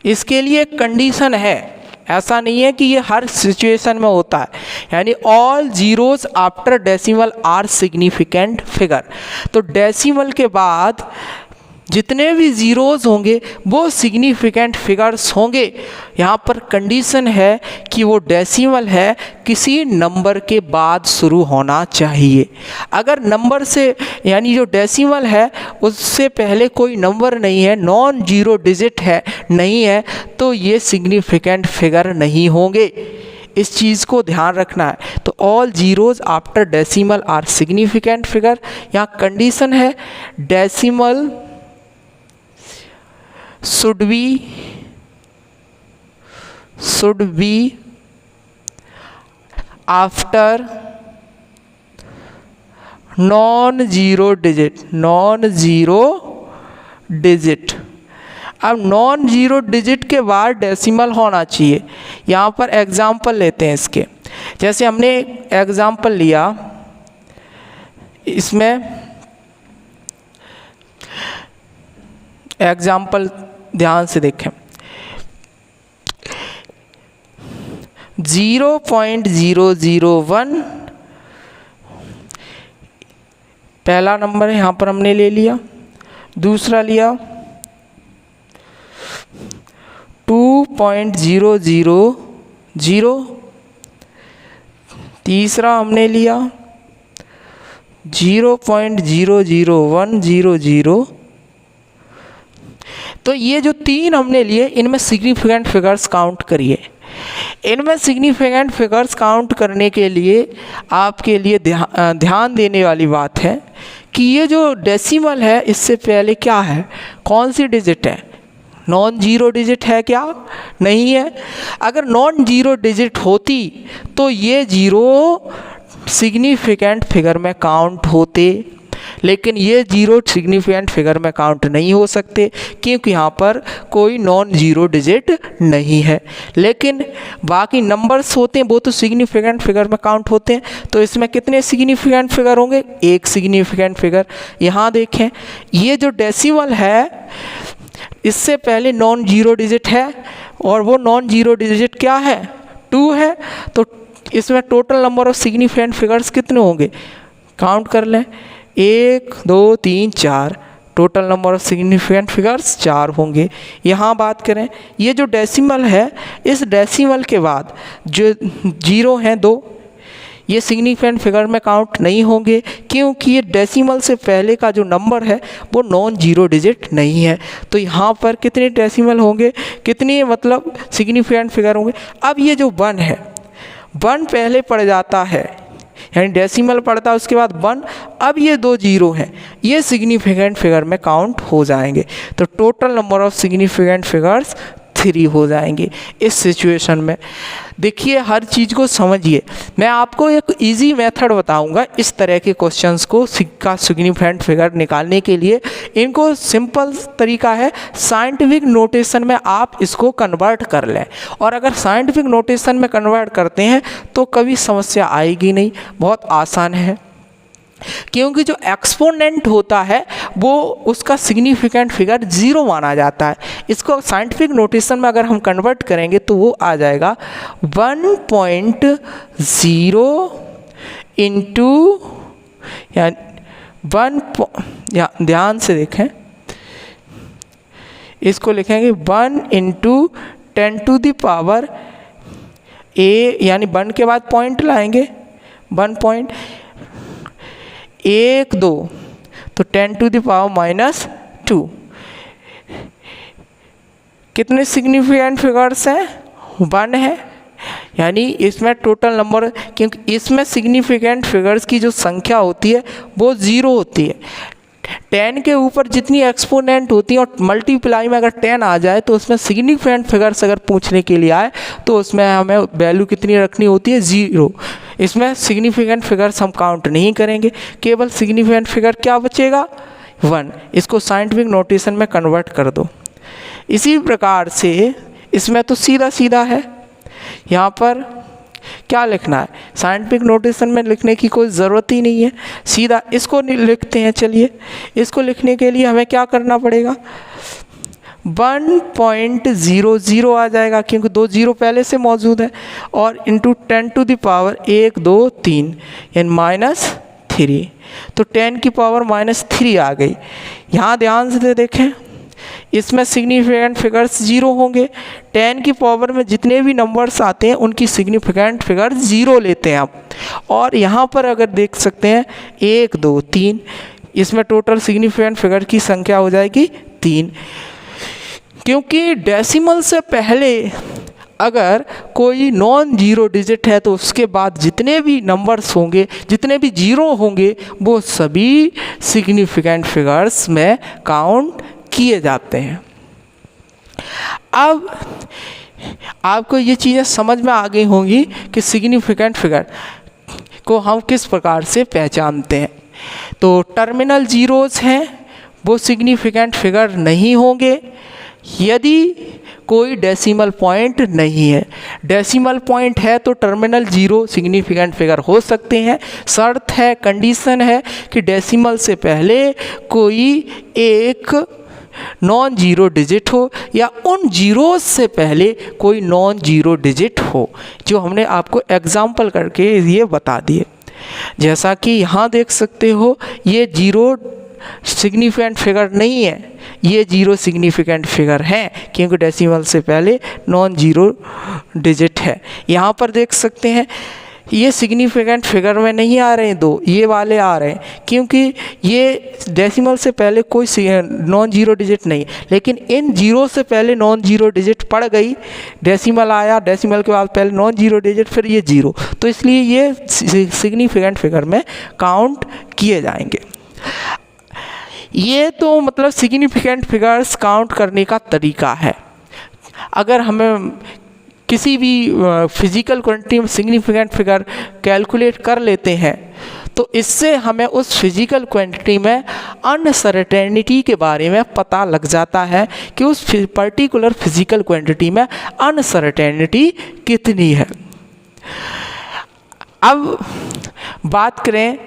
इसके लिए एक कंडीशन है, ऐसा नहीं है कि ये हर सिचुएशन में होता है, यानी all zeros after decimal are significant figure. तो डेसिमल के बाद जितने भी ज़ीरोज़ होंगे वो सिग्निफिकेंट फिगर्स होंगे। यहाँ पर कंडीशन है कि वो डेसिमल है, किसी नंबर के बाद शुरू होना चाहिए। अगर नंबर से, यानी जो डेसिमल है उससे पहले कोई नंबर नहीं है, नॉन जीरो डिजिट है नहीं है, तो ये सिग्निफिकेंट फिगर नहीं होंगे। इस चीज़ को ध्यान रखना है। तो all zeros after decimal are significant figure. यहाँ कंडीशन है decimal should be after non zero digit. अब नॉन जीरो डिजिट के बाद डेसिमल होना चाहिए। यहाँ पर एग्जाम्पल लेते हैं इसके, जैसे हमने एग्जाम्पल लिया, इसमें एग्जाम्पल ध्यान से देखें, 0.001 पहला नंबर है, यहाँ पर हमने ले लिया। दूसरा लिया 2.000, तीसरा हमने लिया 0.00100। तो ये जो तीन हमने लिए, इनमें सिग्निफिकेंट फिगर्स काउंट करिए। इनमें सिग्निफिकेंट फिगर्स काउंट करने के लिए आपके लिए ध्यान देने वाली बात है कि ये जो डेसिमल है, इससे पहले क्या है, कौन सी डिजिट है, नॉन जीरो डिजिट है क्या, नहीं है। अगर नॉन जीरो डिजिट होती तो ये जीरो सिग्निफिकेंट फिगर में काउंट होते, लेकिन ये जीरो सिग्निफिकेंट फिगर में काउंट नहीं हो सकते क्योंकि यहाँ पर कोई नॉन जीरो डिजिट नहीं है। लेकिन बाकी नंबर्स होते हैं वो तो सिग्निफिकेंट फिगर में काउंट होते हैं। तो इसमें कितने सिग्निफिकेंट फिगर होंगे, एक सिग्निफिकेंट फिगर। यहाँ देखें, ये जो डेसिमल है इससे पहले नॉन जीरो डिजिट है, और वो नॉन जीरो डिजिट क्या है, 2 है। तो इसमें total number of significant figures कितने होंगे, काउंट कर लें, 1 2 3 4, total number of significant figures 4 होंगे। यहाँ बात करें, ये जो डेसिमल है, इस डेसिमल के बाद जो जीरो हैं 2, ये सिग्निफिकेंट फिगर में काउंट नहीं होंगे क्योंकि ये डेसिमल से पहले का जो नंबर है वो नॉन जीरो डिजिट नहीं है। तो यहाँ पर कितने डेसिमल होंगे, कितने मतलब सिग्निफिकेंट फिगर होंगे। अब ये जो 1 है, 1 पहले पड़ जाता है, यानी डेसिमल पड़ता है उसके बाद 1। अब ये 2 जीरो हैं, ये सिग्निफिकेंट फिगर में काउंट हो जाएंगे। तो total number of significant figures 3 हो जाएंगे। इस सिचुएशन में देखिए, हर चीज़ को समझिए। मैं आपको एक इजी मेथड बताऊंगा इस तरह के क्वेश्चंस को का सिग्निफिकेंट फिगर निकालने के लिए। इनको सिंपल तरीका है, साइंटिफिक नोटेशन में आप इसको कन्वर्ट कर लें, और अगर साइंटिफिक नोटेशन में कन्वर्ट करते हैं तो कभी समस्या आएगी नहीं, बहुत आसान है। क्योंकि जो एक्सपोनेंट होता है वो उसका सिग्निफिकेंट फिगर 0 माना जाता है। इसको साइंटिफिक नोटेशन में अगर हम कन्वर्ट करेंगे तो वो आ जाएगा 1.0 इंटू, या ध्यान से देखें, इसको लिखेंगे 1 इंटू 10⁻⁴, यानी 1 के बाद पॉइंट लाएंगे, 1.12, तो 10⁻⁻²। कितने सिग्निफिकेंट फिगर्स हैं, 1 है, यानी इसमें टोटल नंबर, क्योंकि इसमें सिग्निफिकेंट फिगर्स की जो संख्या होती है वो 0 होती है। 10 के ऊपर जितनी एक्सपोनेंट होती है और मल्टीप्लाई में अगर 10 आ जाए तो उसमें सिग्निफिकेंट फिगर्स अगर पूछने के लिए आए तो उसमें हमें वैल्यू कितनी रखनी होती है, 0। इसमें सिग्निफिकेंट फिगर्स हम काउंट नहीं करेंगे, केवल सिग्निफिकेंट फिगर क्या बचेगा, 1। इसको साइंटिफिक नोटेशन में कन्वर्ट कर दो। इसी प्रकार से इसमें तो सीधा सीधा है, यहाँ पर क्या लिखना है, साइंटिफिक नोटेशन में लिखने की कोई ज़रूरत ही नहीं है, सीधा इसको लिखते हैं। चलिए, इसको लिखने के लिए हमें क्या करना पड़ेगा, 1.00 आ जाएगा क्योंकि 2 जीरो पहले से मौजूद है, और इंटू 10⁻1 2 3 यानी -3, तो 10⁻³ आ गई। यहाँ ध्यान से देखें, इसमें सिग्निफिकेंट फिगर्स 0 होंगे। 10 की पावर में जितने भी नंबर्स आते हैं उनकी सिग्निफिकेंट फिगर 0 लेते हैं आप। और यहाँ पर अगर देख सकते हैं 1 2 3, इसमें टोटल सिग्निफिकेंट फिगर की संख्या हो जाएगी 3। क्योंकि डेसिमल से पहले अगर कोई नॉन जीरो डिजिट है तो उसके बाद जितने भी नंबर्स होंगे, जितने भी जीरो होंगे, वो सभी सिग्निफिकेंट फिगर्स में काउंट किए जाते हैं। अब आपको ये चीज़ें समझ में आ गई होंगी कि सिग्निफिकेंट फिगर को हम किस प्रकार से पहचानते हैं। तो टर्मिनल जीरोस हैं वो सिग्निफिकेंट फिगर नहीं होंगे यदि कोई डेसिमल पॉइंट नहीं है। डेसिमल पॉइंट है तो टर्मिनल जीरो सिग्निफिकेंट फिगर हो सकते हैं। शर्त है, कंडीशन है कि डेसिमल से पहले कोई एक नॉन जीरो डिजिट हो या उन जीरोस से पहले कोई नॉन जीरो डिजिट हो, जो हमने आपको एग्जाम्पल करके ये बता दिए। जैसा कि यहाँ देख सकते हो ये जीरो सिग्निफिकेंट फिगर नहीं है, ये जीरो सिग्निफिकेंट फिगर है क्योंकि डेसिमल से पहले नॉन जीरो डिजिट है। यहाँ पर देख सकते हैं ये सिग्निफिकेंट फिगर में नहीं आ रहे हैं दो, ये वाले आ रहे हैं क्योंकि ये डेसिमल से पहले कोई नॉन जीरो डिजिट नहीं, लेकिन इन जीरो से पहले नॉन जीरो डिजिट पड़ गई, डेसिमल आया, डेसिमल के बाद पहले नॉन जीरो डिजिट, फिर ये जीरो, तो इसलिए ये सिग्निफिकेंट फिगर में काउंट किए जाएंगे। ये तो मतलब सिग्निफिकेंट फिगर्स काउंट करने का तरीका है। अगर हमें किसी भी फिजिकल क्वांटिटी में सिग्निफिकेंट फिगर कैलकुलेट कर लेते हैं तो इससे हमें उस फिजिकल क्वांटिटी में अनसर्टेनिटी के बारे में पता लग जाता है कि उस पर्टिकुलर फिजिकल क्वांटिटी में अनसर्टेनिटी कितनी है। अब बात करें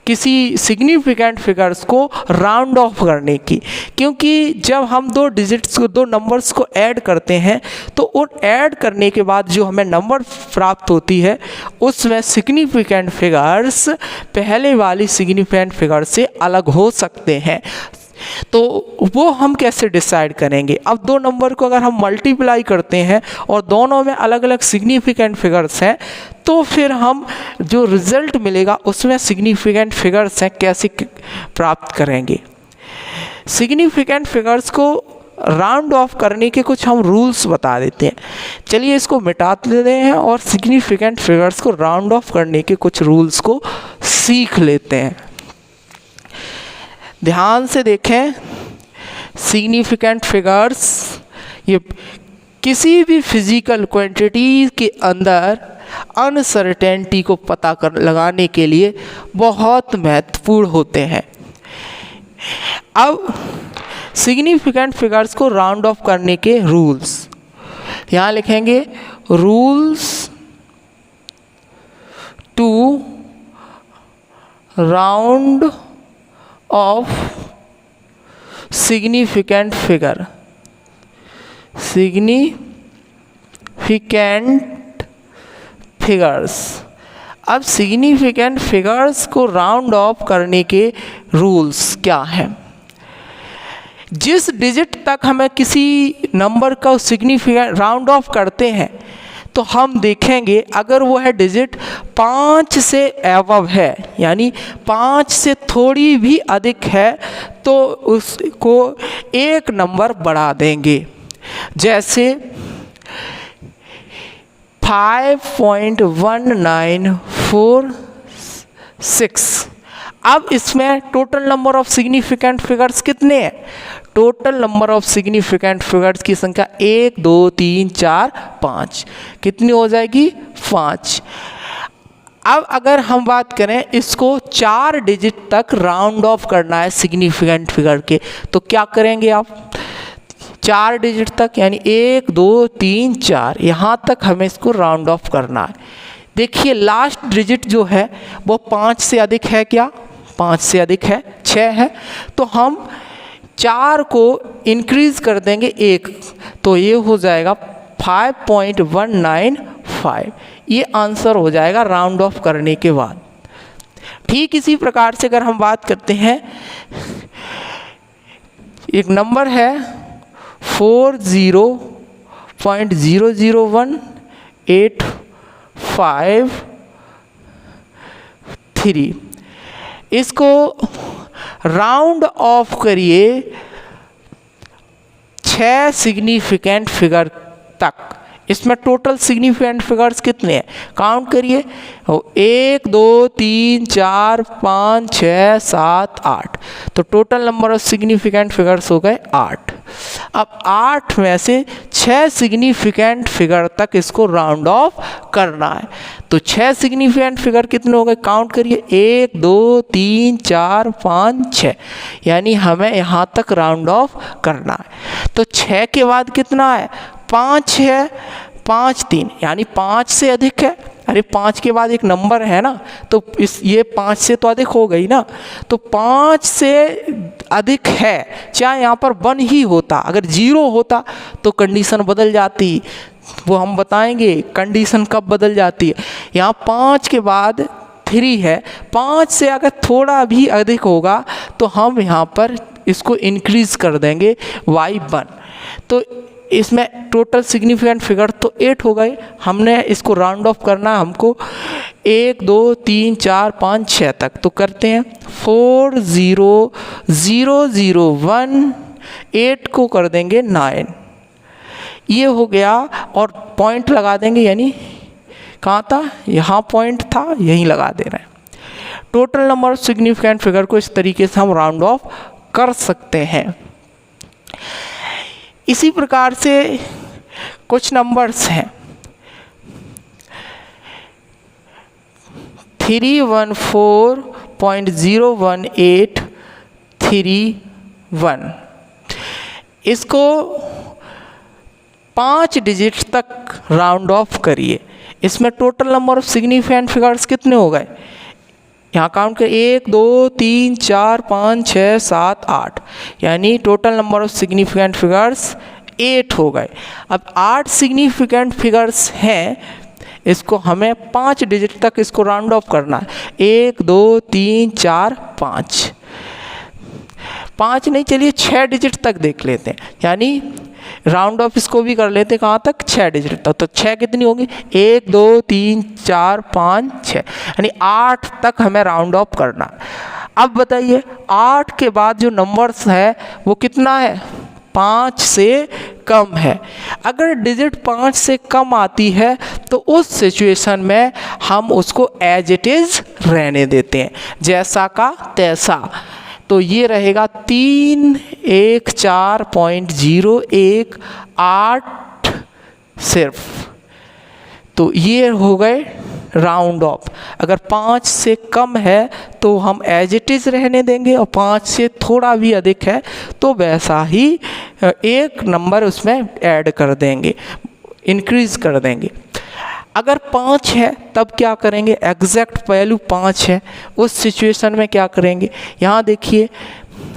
किसी सिग्निफिकेंट फिगर्स को राउंड ऑफ करने की, क्योंकि जब हम दो डिजिट्स को, दो नंबर्स को ऐड करते हैं तो उन ऐड करने के बाद जो हमें नंबर प्राप्त होती है उसमें सिग्निफिकेंट फिगर्स पहले वाली सिग्निफिकेंट फिगर से अलग हो सकते हैं। तो वो हम कैसे डिसाइड करेंगे? अब दो नंबर को अगर हम मल्टीप्लाई करते हैं और दोनों में अलग अलग सिग्निफिकेंट फिगर्स हैं तो फिर हम जो रिज़ल्ट मिलेगा उसमें सिग्निफिकेंट फिगर्स हैं कैसे प्राप्त करेंगे। सिग्निफिकेंट फिगर्स को राउंड ऑफ करने के कुछ हम रूल्स बता देते हैं। चलिए इसको मिटा लेते हैं और सिग्निफिकेंट फिगर्स को राउंड ऑफ करने के कुछ रूल्स को सीख लेते हैं। ध्यान से देखें, सिग्निफिकेंट फिगर्स ये किसी भी फिजिकल क्वांटिटी के अंदर अनसर्टेनिटी को पता लगाने के लिए बहुत महत्वपूर्ण होते हैं। अब सिग्निफिकेंट फिगर्स को राउंड ऑफ करने के रूल्स यहाँ लिखेंगे, rules to round off significant figure. Significant figures, अब सिग्निफिकेंट फिगर्स को राउंड ऑफ करने के रूल्स क्या हैं? जिस डिजिट तक हमें किसी नंबर का सिग्निफिकेंट राउंड ऑफ करते हैं तो हम देखेंगे अगर वो है डिजिट 5 से एबव है, यानी 5 से थोड़ी भी अधिक है तो उसको एक नंबर बढ़ा देंगे। जैसे 5.1946। अब इसमें total number of significant figures कितने हैं? Total number of significant figures की संख्या 1 2 3 4 5 कितनी हो जाएगी? 5। अब अगर हम बात करें इसको 4 डिजिट तक राउंड ऑफ करना है सिग्निफिकेंट फिगर के, तो क्या करेंगे आप? 4 डिजिट तक यानी 1 2 3 4 यहाँ तक हमें इसको राउंड ऑफ करना है। देखिए लास्ट डिजिट जो है वो 5 से अधिक है क्या? 5 से अधिक है, 6 है, तो हम 4 को इंक्रीज़ कर देंगे 1, तो ये हो जाएगा 5.195। ये आंसर हो जाएगा राउंड ऑफ करने के बाद। ठीक इसी प्रकार से अगर हम बात करते हैं, एक नंबर है 40.001853, इसको राउंड ऑफ करिए 6 सिग्निफिकेंट फिगर तक। इसमें टोटल सिग्निफिकेंट फिगर्स कितने हैं? काउंट करिए, 1 2 3 4 5 6 7 8, तो total number of significant figures हो गए 8। अब 8 में से 6 सिग्निफिकेंट फिगर तक इसको राउंड ऑफ करना है। तो 6 सिग्निफिकेंट फिगर कितने हो गए, काउंट करिए, 1 2 3 4 5 6, यानी हमें यहाँ तक राउंड ऑफ करना है। तो 6 के बाद कितना है, 5 है, 5 3, यानी 5 से अधिक है। अरे 5 के बाद एक नंबर है ना, तो ये 5 से तो अधिक हो गई ना, तो 5 से अधिक है, चाहे यहाँ पर 1 ही होता, अगर 0 होता तो कंडीशन बदल जाती, वो हम बताएंगे कंडीशन कब बदल जाती है। यहाँ 5 के बाद 3 है, 5 से अगर थोड़ा भी अधिक होगा तो हम यहाँ पर इसको इंक्रीज़ कर देंगे y1। तो इसमें टोटल सिग्निफिकेंट फिगर तो 8 हो गए, हमने इसको राउंड ऑफ करना है हमको 1 2 3 4 5 6 तक। तो करते हैं 4 0 0 0 1, 8 को कर देंगे 9, ये हो गया, और पॉइंट लगा देंगे, यानी कहाँ था, यहाँ पॉइंट था, यहीं लगा दे रहे हैं। Total number of significant figure को इस तरीके से हम राउंड ऑफ कर सकते हैं। इसी प्रकार से कुछ नंबर्स हैं 314.01831, इसको 5 डिजिट तक राउंड ऑफ करिए। इसमें total number of significant figures कितने हो गए, यहाँ काउंट कर 1 2 3 4 5 6 7 8, यानी total number of significant figures 8 हो गए। अब 8 सिग्निफिकेंट फिगर्स हैं, इसको हमें 5 डिजिट तक इसको राउंड ऑफ करना है, 1 2 3 4 5, 5 नहीं, चलिए 6 डिजिट तक देख लेते हैं, यानी राउंड ऑफ इसको भी कर लेते हैं कहाँ तक, 6 डिजिट तक। तो 6 कितनी होगी, 1 2 3 4 5 6, यानी 8 तक हमें राउंड ऑफ करना। अब बताइए 8 के बाद जो नंबर्स है वो कितना है, 5 से कम है। अगर डिजिट 5 से कम आती है तो उस सिचुएशन में हम उसको एज इट इज़ रहने देते हैं, जैसा का तैसा। तो ये रहेगा 314.018 सिर्फ। तो ये हो गए राउंड ऑफ। अगर 5 से कम है तो हम एज इट इज़ रहने देंगे, और 5 से थोड़ा भी अधिक है तो वैसा ही एक नंबर उसमें ऐड कर देंगे, इंक्रीज़ कर देंगे। अगर 5 है तब क्या करेंगे, एग्जैक्ट वैल्यू 5 है, उस सिचुएशन में क्या करेंगे, यहाँ देखिए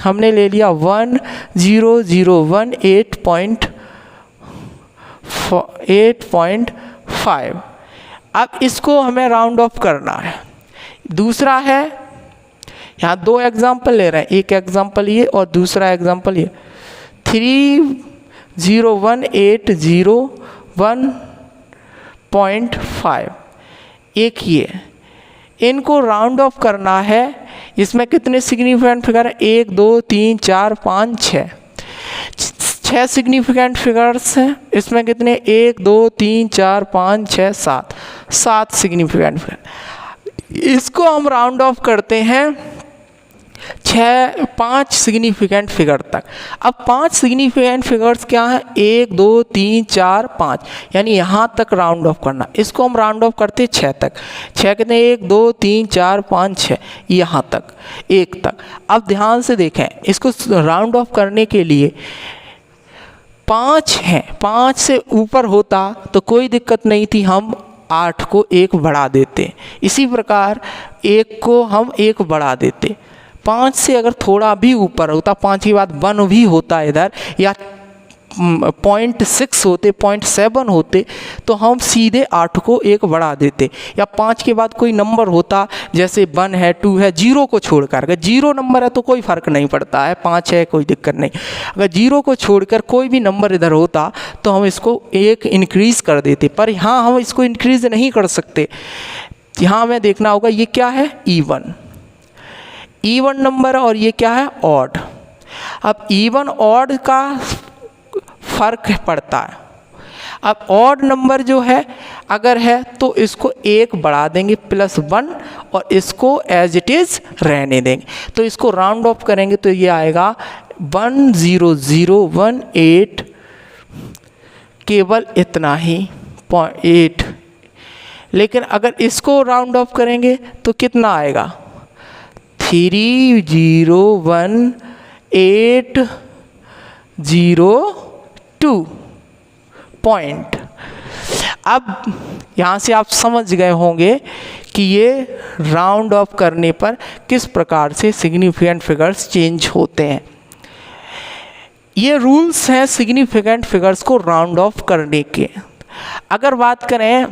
हमने ले लिया 10018.5, अब इसको हमें राउंड ऑफ करना है। दूसरा है, यहाँ 2 एग्जाम्पल ले रहे हैं, एक एग्जाम्पल ये और दूसरा एग्जाम्पल ये, 30180.1.5, एक ये, इनको राउंड ऑफ करना है। इसमें कितने सिग्निफिकेंट फिगर है, 1 2 3 4 5 6 सिग्निफिकेंट फिगर्स हैं। इसमें कितने, 1 2 3 4 5 6 7 सिग्निफिकेंट फिगर। इसको हम राउंड ऑफ करते हैं 5 सिग्निफिकेंट फिगर तक। अब 5 सिग्निफिकेंट फिगर्स क्या हैं, 1 2 3 4 5, यानी यहाँ तक राउंड ऑफ करना। इसको हम राउंड ऑफ करते हैं 6 तक। 6 कितने, 1 2 3 4 5 6, यहाँ तक, 1 तक। अब ध्यान से देखें, इसको राउंड ऑफ करने के लिए 5 हैं, 5 से ऊपर होता तो कोई दिक्कत नहीं थी, हम 8 को 1 बढ़ा देते। इसी प्रकार 1 को हम 1 बढ़ा देते। 5 से अगर थोड़ा भी ऊपर होता, 5 के बाद 1 भी होता इधर, या 0.6 होते, 0.7 होते, तो हम सीधे 8 को 1 बढ़ा देते। या 5 के बाद कोई नंबर होता, जैसे 1 है, 2 है, 0 को छोड़कर, अगर 0 नंबर है तो कोई फ़र्क नहीं पड़ता है, 5 है कोई दिक्कत नहीं। अगर 0 को छोड़कर कोई भी नंबर इधर होता तो हम इसको 1 इंक्रीज़ कर देते, पर यहाँ हम इसको इंक्रीज़ नहीं कर सकते। यहाँ हमें देखना होगा ये क्या है, ईवन नंबर, और ये क्या है, ऑड। अब ईवन ऑड का फ़र्क पड़ता है। अब ऑड नंबर जो है अगर है तो इसको 1 बढ़ा देंगे +1, और इसको एज इट इज़ रहने देंगे। तो इसको राउंड ऑफ करेंगे तो ये आएगा 10018 केवल इतना ही 0.8, लेकिन अगर इसको राउंड ऑफ करेंगे तो कितना आएगा 301,802 पॉइंट। अब यहाँ से आप समझ गए होंगे कि ये राउंड ऑफ करने पर किस प्रकार से सिग्निफिकेंट फिगर्स चेंज होते हैं। ये रूल्स हैं सिग्निफिकेंट फिगर्स को राउंड ऑफ करने के। अगर बात करें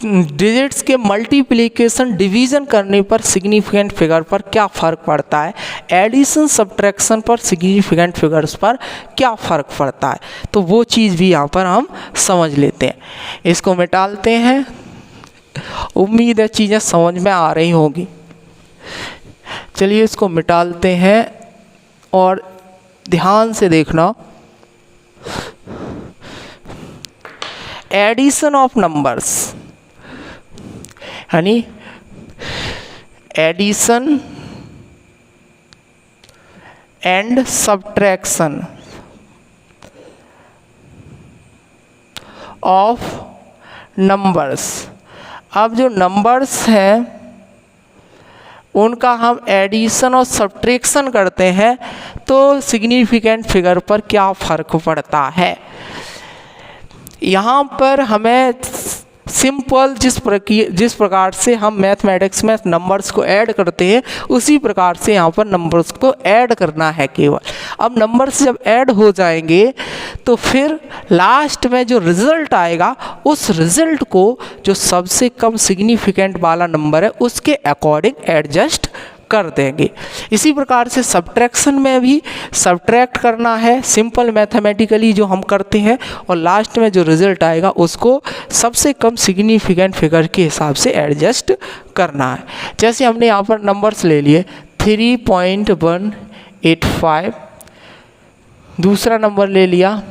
डिजिट्स के मल्टीप्लिकेशन डिवीज़न करने पर सिग्निफिकेंट फिगर पर क्या फ़र्क पड़ता है, एडिशन सब्ट्रैक्शन पर सिग्निफिकेंट फिगर्स पर क्या फ़र्क पड़ता है, तो वो चीज़ भी यहाँ पर हम समझ लेते हैं। इसको मिटाते हैं, उम्मीद है चीज़ें समझ में आ रही होंगी। चलिए इसको मिटाते हैं और ध्यान से देखना। एडिशन ऑफ नंबर्स यानी addition and subtraction of numbers. अब जो नंबर्स हैं उनका हम एडिशन और सब्ट्रैक्शन करते हैं तो सिग्निफिकेंट फिगर पर क्या फ़र्क पड़ता है। यहाँ पर हमें सिंपल जिस प्रकार से हम मैथमेटिक्स में नंबर्स को ऐड करते हैं उसी प्रकार से यहाँ पर नंबर्स को ऐड करना है केवल। अब नंबर्स जब ऐड हो जाएंगे तो फिर लास्ट में जो रिज़ल्ट आएगा उस रिज़ल्ट को जो सबसे कम सिग्निफिकेंट वाला नंबर है उसके अकॉर्डिंग एडजस्ट कर देंगे। इसी प्रकार से सब्ट्रैक्शन में भी सब्ट्रैक्ट करना है सिंपल मैथमेटिकली जो हम करते हैं और लास्ट में जो रिज़ल्ट आएगा उसको सबसे कम सिग्निफिकेंट फिगर के हिसाब से एडजस्ट करना है। जैसे हमने यहाँ पर नंबर्स ले लिए 3.185, दूसरा नंबर ले लिया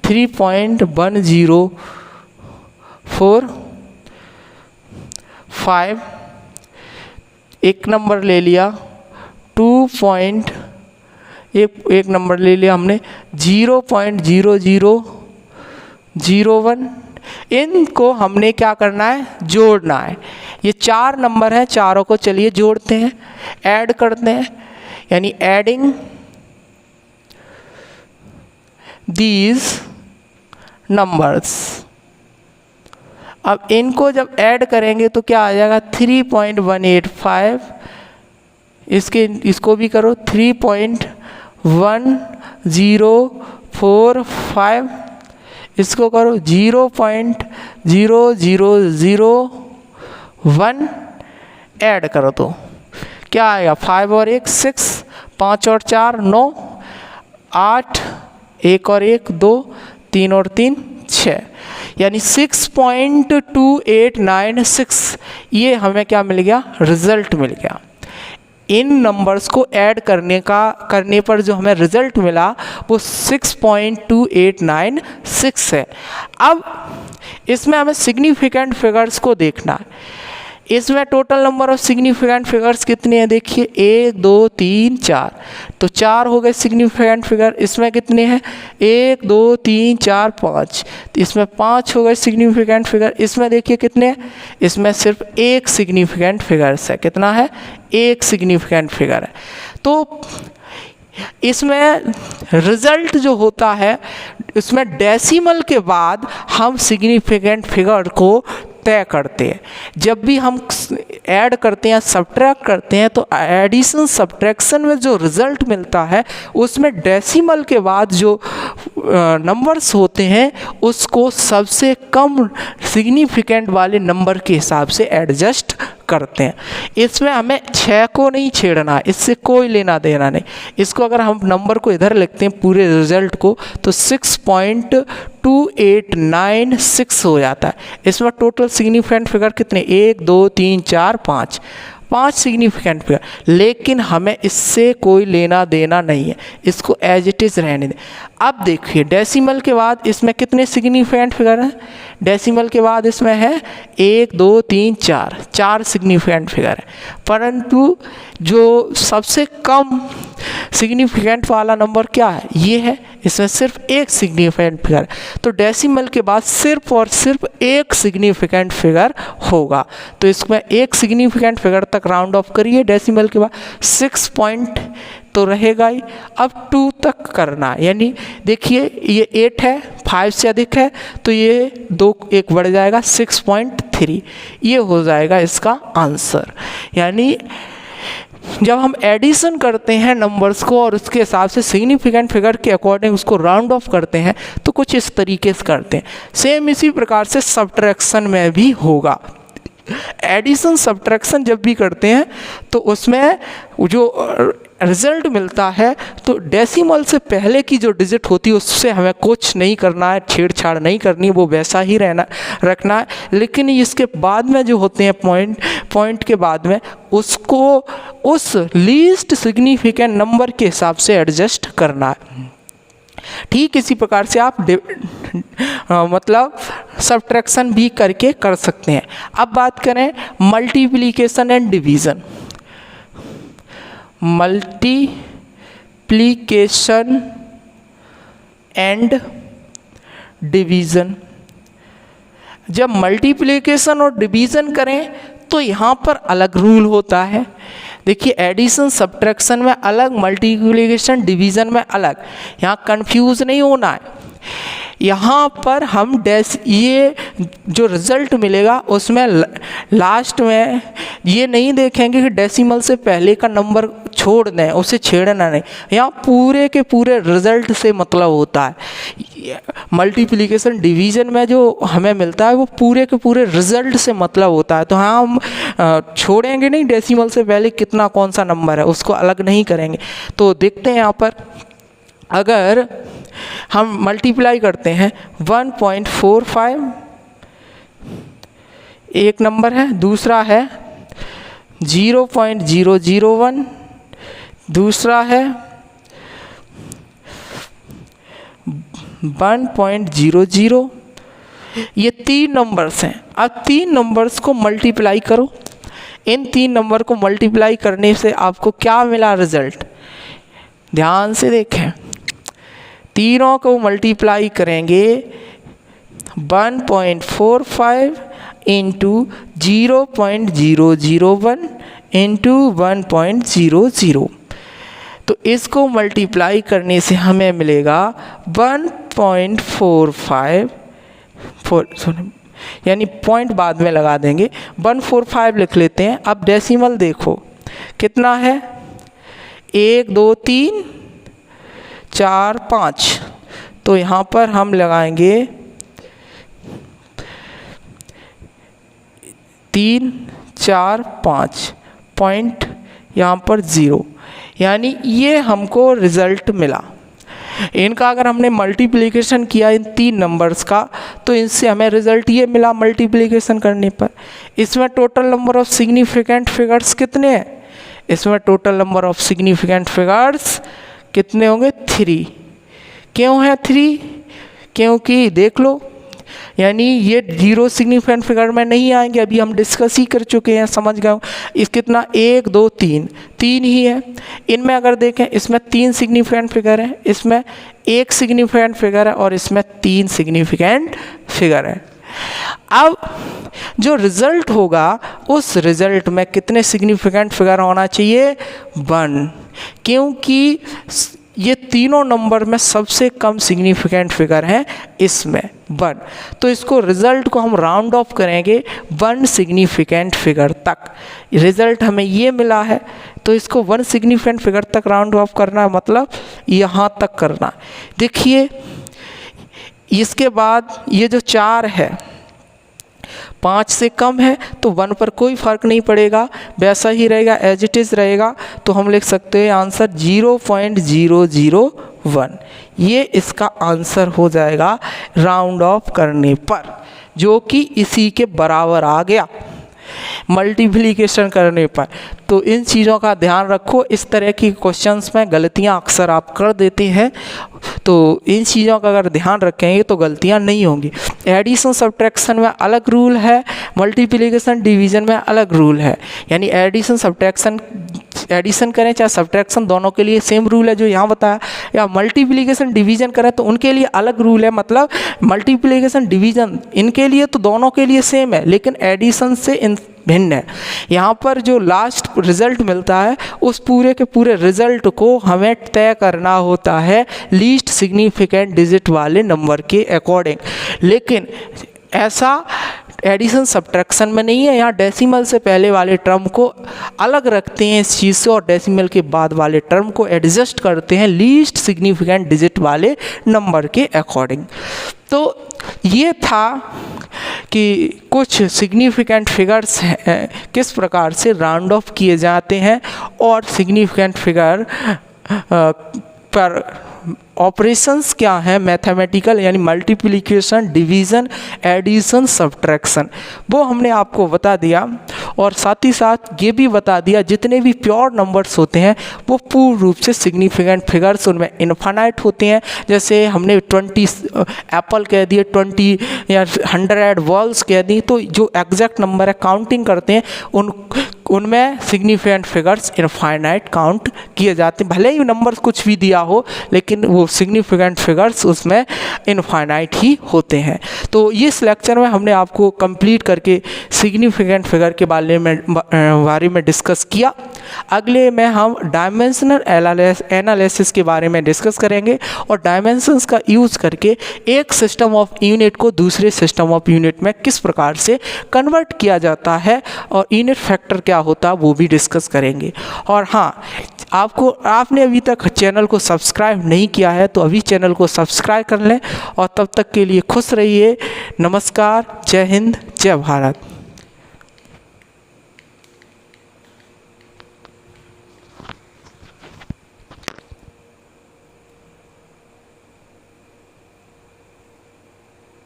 3.1045, एक नंबर ले लिया एक नंबर ले लिया हमने 0.0001। इनको हमने क्या करना है, जोड़ना है। ये 4 नंबर हैं, चारों को चलिए जोड़ते हैं, ऐड करते हैं, यानी एडिंग दीज नंबर्स। अब इनको जब ऐड करेंगे तो क्या आ जाएगा 3.185, इसको भी करो 3.1045, इसको करो 0.0001 ऐड करो तो क्या आएगा 5 और 1 6, 5 और 4 9, 8, 1 और 1 2, 3 और 3 6, यानी 6.2896 ये हमें क्या मिल गया, रिज़ल्ट मिल गया। इन नंबर्स को ऐड करने पर जो हमें रिज़ल्ट मिला वो 6.2896 है। अब इसमें हमें सिग्निफिकेंट फिगर्स को देखना है। इसमें total number of significant figures कितने हैं, देखिए 1 2 3 4, तो 4 हो गए सिग्निफिकेंट फिगर। इसमें कितने हैं 1 2 3 4 5, तो इसमें 5 हो गए सिग्निफिकेंट फिगर। इसमें देखिए कितने हैं, इसमें सिर्फ एक सिग्निफिकेंट फिगर्स है। कितना है, एक सिग्निफिकेंट फिगर है। तो इसमें रिज़ल्ट जो होता है इसमें डेसिमल के बाद हम सिग्निफिकेंट फिगर को तय करते हैं। जब भी हम ऐड करते हैं, सब्ट्रैक्ट करते हैं, तो एडिशन सब्ट्रैक्शन में जो रिज़ल्ट मिलता है उसमें डेसिमल के बाद जो नंबर्स होते हैं उसको सबसे कम सिग्निफिकेंट वाले नंबर के हिसाब से एडजस्ट करते हैं। इसमें हमें 6 को नहीं छेड़ना, इससे कोई लेना देना नहीं। इसको अगर हम नंबर को इधर लिखते हैं पूरे रिज़ल्ट को तो 6.2896 हो जाता है। इसमें टोटल सिग्निफिकेंट फिगर कितने 1 2 3 4 5, 5 सिग्निफिकेंट फिगर, लेकिन हमें इससे कोई लेना देना नहीं है, इसको एज इट इज़ रहने दें। अब देखिए डेसिमल के बाद इसमें कितने सिग्निफिकेंट फिगर हैं, डेसिमल के बाद इसमें है 1 2 3 4 सिग्निफिकेंट फिगर है, परंतु जो सबसे कम सिग्निफिकेंट वाला नंबर क्या है, ये है, इसमें सिर्फ 1 सिग्निफिकेंट फिगर है। तो डेसिमल के बाद सिर्फ और सिर्फ 1 सिग्निफिकेंट फिगर होगा, तो इसमें 1 सिग्निफिकेंट फिगर तक राउंड ऑफ करिए। डेसिमल के बाद 6 पॉइंट तो रहेगा ही। अब 2 तक करना है, यानी देखिए ये 8 है, 5 से अधिक है तो ये 2 1 बढ़ जाएगा 6.3, ये हो जाएगा इसका आंसर। यानी जब हम एडिशन करते हैं नंबर्स को और उसके हिसाब से सिग्निफिकेंट फिगर के अकॉर्डिंग उसको राउंड ऑफ करते हैं तो कुछ इस तरीके से करते हैं। सेम इसी प्रकार से सब्ट्रैक्शन में भी होगा। एडिशन सब्ट्रैक्शन जब भी करते हैं तो उसमें जो रिजल्ट मिलता है तो डेसिमल से पहले की जो डिजिट होती है उससे हमें कुछ नहीं करना है, छेड़छाड़ नहीं करनी, वो वैसा ही रखना है। लेकिन इसके बाद में जो होते हैं पॉइंट के बाद में उसको उस लीस्ट सिग्निफिकेंट नंबर के हिसाब से एडजस्ट करना है। ठीक इसी प्रकार से आप मतलब सब्ट्रैक्शन भी करके कर सकते हैं। अब बात करें multiplication and division. Multiplication and division, जब मल्टीप्लिकेशन और डिवीज़न करें तो यहाँ पर अलग रूल होता है। देखिए एडिशन सब्ट्रैक्शन में अलग, मल्टीप्लिकेशन डिवीज़न में अलग, यहाँ कंफ्यूज नहीं होना है। यहाँ पर हम ये जो रिज़ल्ट मिलेगा उसमें लास्ट में ये नहीं देखेंगे कि डेसिमल से पहले का नंबर छोड़ दें, उसे छेड़ना नहीं, यहाँ पूरे के पूरे रिज़ल्ट से मतलब होता है। मल्टीप्लिकेशन डिवीज़न में जो हमें मिलता है वो पूरे के पूरे रिज़ल्ट से मतलब होता है। तो हाँ हम छोड़ेंगे नहीं डेसिमल से पहले कितना कौन सा नंबर है, उसको अलग नहीं करेंगे। तो देखते हैं यहाँ पर अगर हम मल्टीप्लाई करते हैं 1.45 एक नंबर है, दूसरा है 0.001, दूसरा है 1.00, ये 3 नंबर्स हैं। अब 3 नंबर्स को मल्टीप्लाई करो, इन 3 नंबर को मल्टीप्लाई करने से आपको क्या मिला रिज़ल्ट, ध्यान से देखें। तीनों को मल्टीप्लाई करेंगे 1.45 इंटू 0.001 इंटू 1.00, तो इसको मल्टीप्लाई करने से हमें मिलेगा 1.45, यानी पॉइंट बाद में लगा देंगे, 145 लिख लेते हैं। अब डेसिमल देखो कितना है, 1 2 3 4 5, तो यहाँ पर हम लगाएंगे 3 4 5 पॉइंट यहाँ पर 0, यानी ये हमको रिज़ल्ट मिला। इनका अगर हमने मल्टीप्लिकेशन किया इन 3 नंबर्स का तो इनसे हमें रिज़ल्ट ये मिला मल्टीप्लिकेशन करने पर। इसमें total number of significant figures कितने हैं, इसमें total number of significant figures कितने होंगे, 3। क्यों है 3, क्योंकि देख लो, यानी ये 0 सिग्निफिकेंट फिगर में नहीं आएंगे, अभी हम डिस्कस ही कर चुके हैं, समझ गए। इस कितना 1 2 3 3 ही है। इनमें अगर देखें इसमें 3 सिग्निफिकेंट फिगर है, इसमें 1 सिग्निफिकेंट फिगर है और इसमें 3 सिग्निफिकेंट फिगर है। अब जो रिज़ल्ट होगा उस रिज़ल्ट में कितने सिग्निफिकेंट फिगर होना चाहिए, 1, क्योंकि ये तीनों नंबर में सबसे कम सिग्निफिकेंट फिगर है इसमें 1, तो इसको रिज़ल्ट को हम राउंड ऑफ करेंगे 1 सिग्निफिकेंट फिगर तक। रिज़ल्ट हमें ये मिला है तो इसको 1 सिग्निफिकेंट फिगर तक राउंड ऑफ करना, मतलब यहाँ तक करना। देखिए इसके बाद ये जो 4 है 5 से कम है तो 1 पर कोई फ़र्क नहीं पड़ेगा, वैसा ही रहेगा, एज इट इज़ रहेगा। तो हम लिख सकते हैं आंसर 0.001, ये इसका आंसर हो जाएगा राउंड ऑफ करने पर, जो कि इसी के बराबर आ गया। मल्टीप्लिकेशन करने पर। तो इन चीज़ों का ध्यान रखो, इस तरह की क्वेश्चंस में गलतियां अक्सर आप कर देते हैं, तो इन चीज़ों का अगर ध्यान रखेंगे तो गलतियां नहीं होंगी। एडिशन सब्ट्रैक्शन में अलग रूल है, मल्टीप्लिकेशन डिवीज़न में अलग रूल है। यानी एडिशन सब्ट्रैक्शन, एडिशन करें चाहे सब्ट्रैक्शन, दोनों के लिए सेम रूल है जो यहाँ बताया, या मल्टीप्लिकेशन डिवीज़न करें तो उनके लिए अलग रूल है। मतलब मल्टीप्लिकेशन डिवीज़न इनके लिए तो दोनों के लिए सेम है, लेकिन एडिशन से इन भिन्न है। यहाँ पर जो लास्ट रिजल्ट मिलता है उस पूरे के पूरे रिजल्ट को हमें तय करना होता है लीस्ट सिग्निफिकेंट डिजिट वाले नंबर के अकॉर्डिंग। लेकिन ऐसा एडिशन सब्ट्रैक्शन में नहीं है। यहाँ डेसिमल से पहले वाले टर्म को अलग रखते हैं इस चीज़ से, और डेसिमल के बाद वाले टर्म को एडजस्ट करते हैं लीस्ट सिग्निफिकेंट डिजिट वाले नंबर के अकॉर्डिंग। तो ये था कि कुछ सिग्निफिकेंट फिगर्स हैं किस प्रकार से राउंड ऑफ किए जाते हैं, और सिग्निफिकेंट फिगर पर ऑपरेशंस क्या हैं मैथमेटिकल, यानी मल्टीप्लिकेशन, डिवीज़न, एडिशन, सब्ट्रैक्शन, वो हमने आपको बता दिया। और साथ ही साथ ये भी बता दिया जितने भी प्योर नंबर्स होते हैं वो पूर्ण रूप से सिग्निफिकेंट फिगर्स उनमें इनफाइनाइट होते हैं। जैसे हमने 20 एप्पल कह दिए, 20 या 100 बॉल्स कह दी, तो जो एग्जैक्ट नंबर है काउंटिंग करते हैं उनमें सिग्निफिकेंट फिगर्स इनफाइनाइट काउंट किए जाते हैं। भले ही नंबर कुछ भी दिया हो लेकिन वो सिग्निफिकेंट फिगर्स उसमें इनफाइनाइट ही होते हैं। तो इस लेक्चर में हमने आपको कंप्लीट करके सिग्निफिकेंट फिगर के बारे में डिस्कस किया। अगले में हम डायमेंशनल एनालिसिस के बारे में डिस्कस करेंगे, और डायमेंशंस का यूज़ करके एक सिस्टम ऑफ यूनिट को दूसरे सिस्टम ऑफ यूनिट में किस प्रकार से कन्वर्ट किया जाता है, और यूनिट फैक्टर क्या होता है वो भी डिस्कस करेंगे। और हाँ, आपने अभी तक चैनल को सब्सक्राइब नहीं किया है तो अभी चैनल को सब्सक्राइब कर लें, और तब तक के लिए खुश रहिए। नमस्कार, जय हिंद, जय भारत।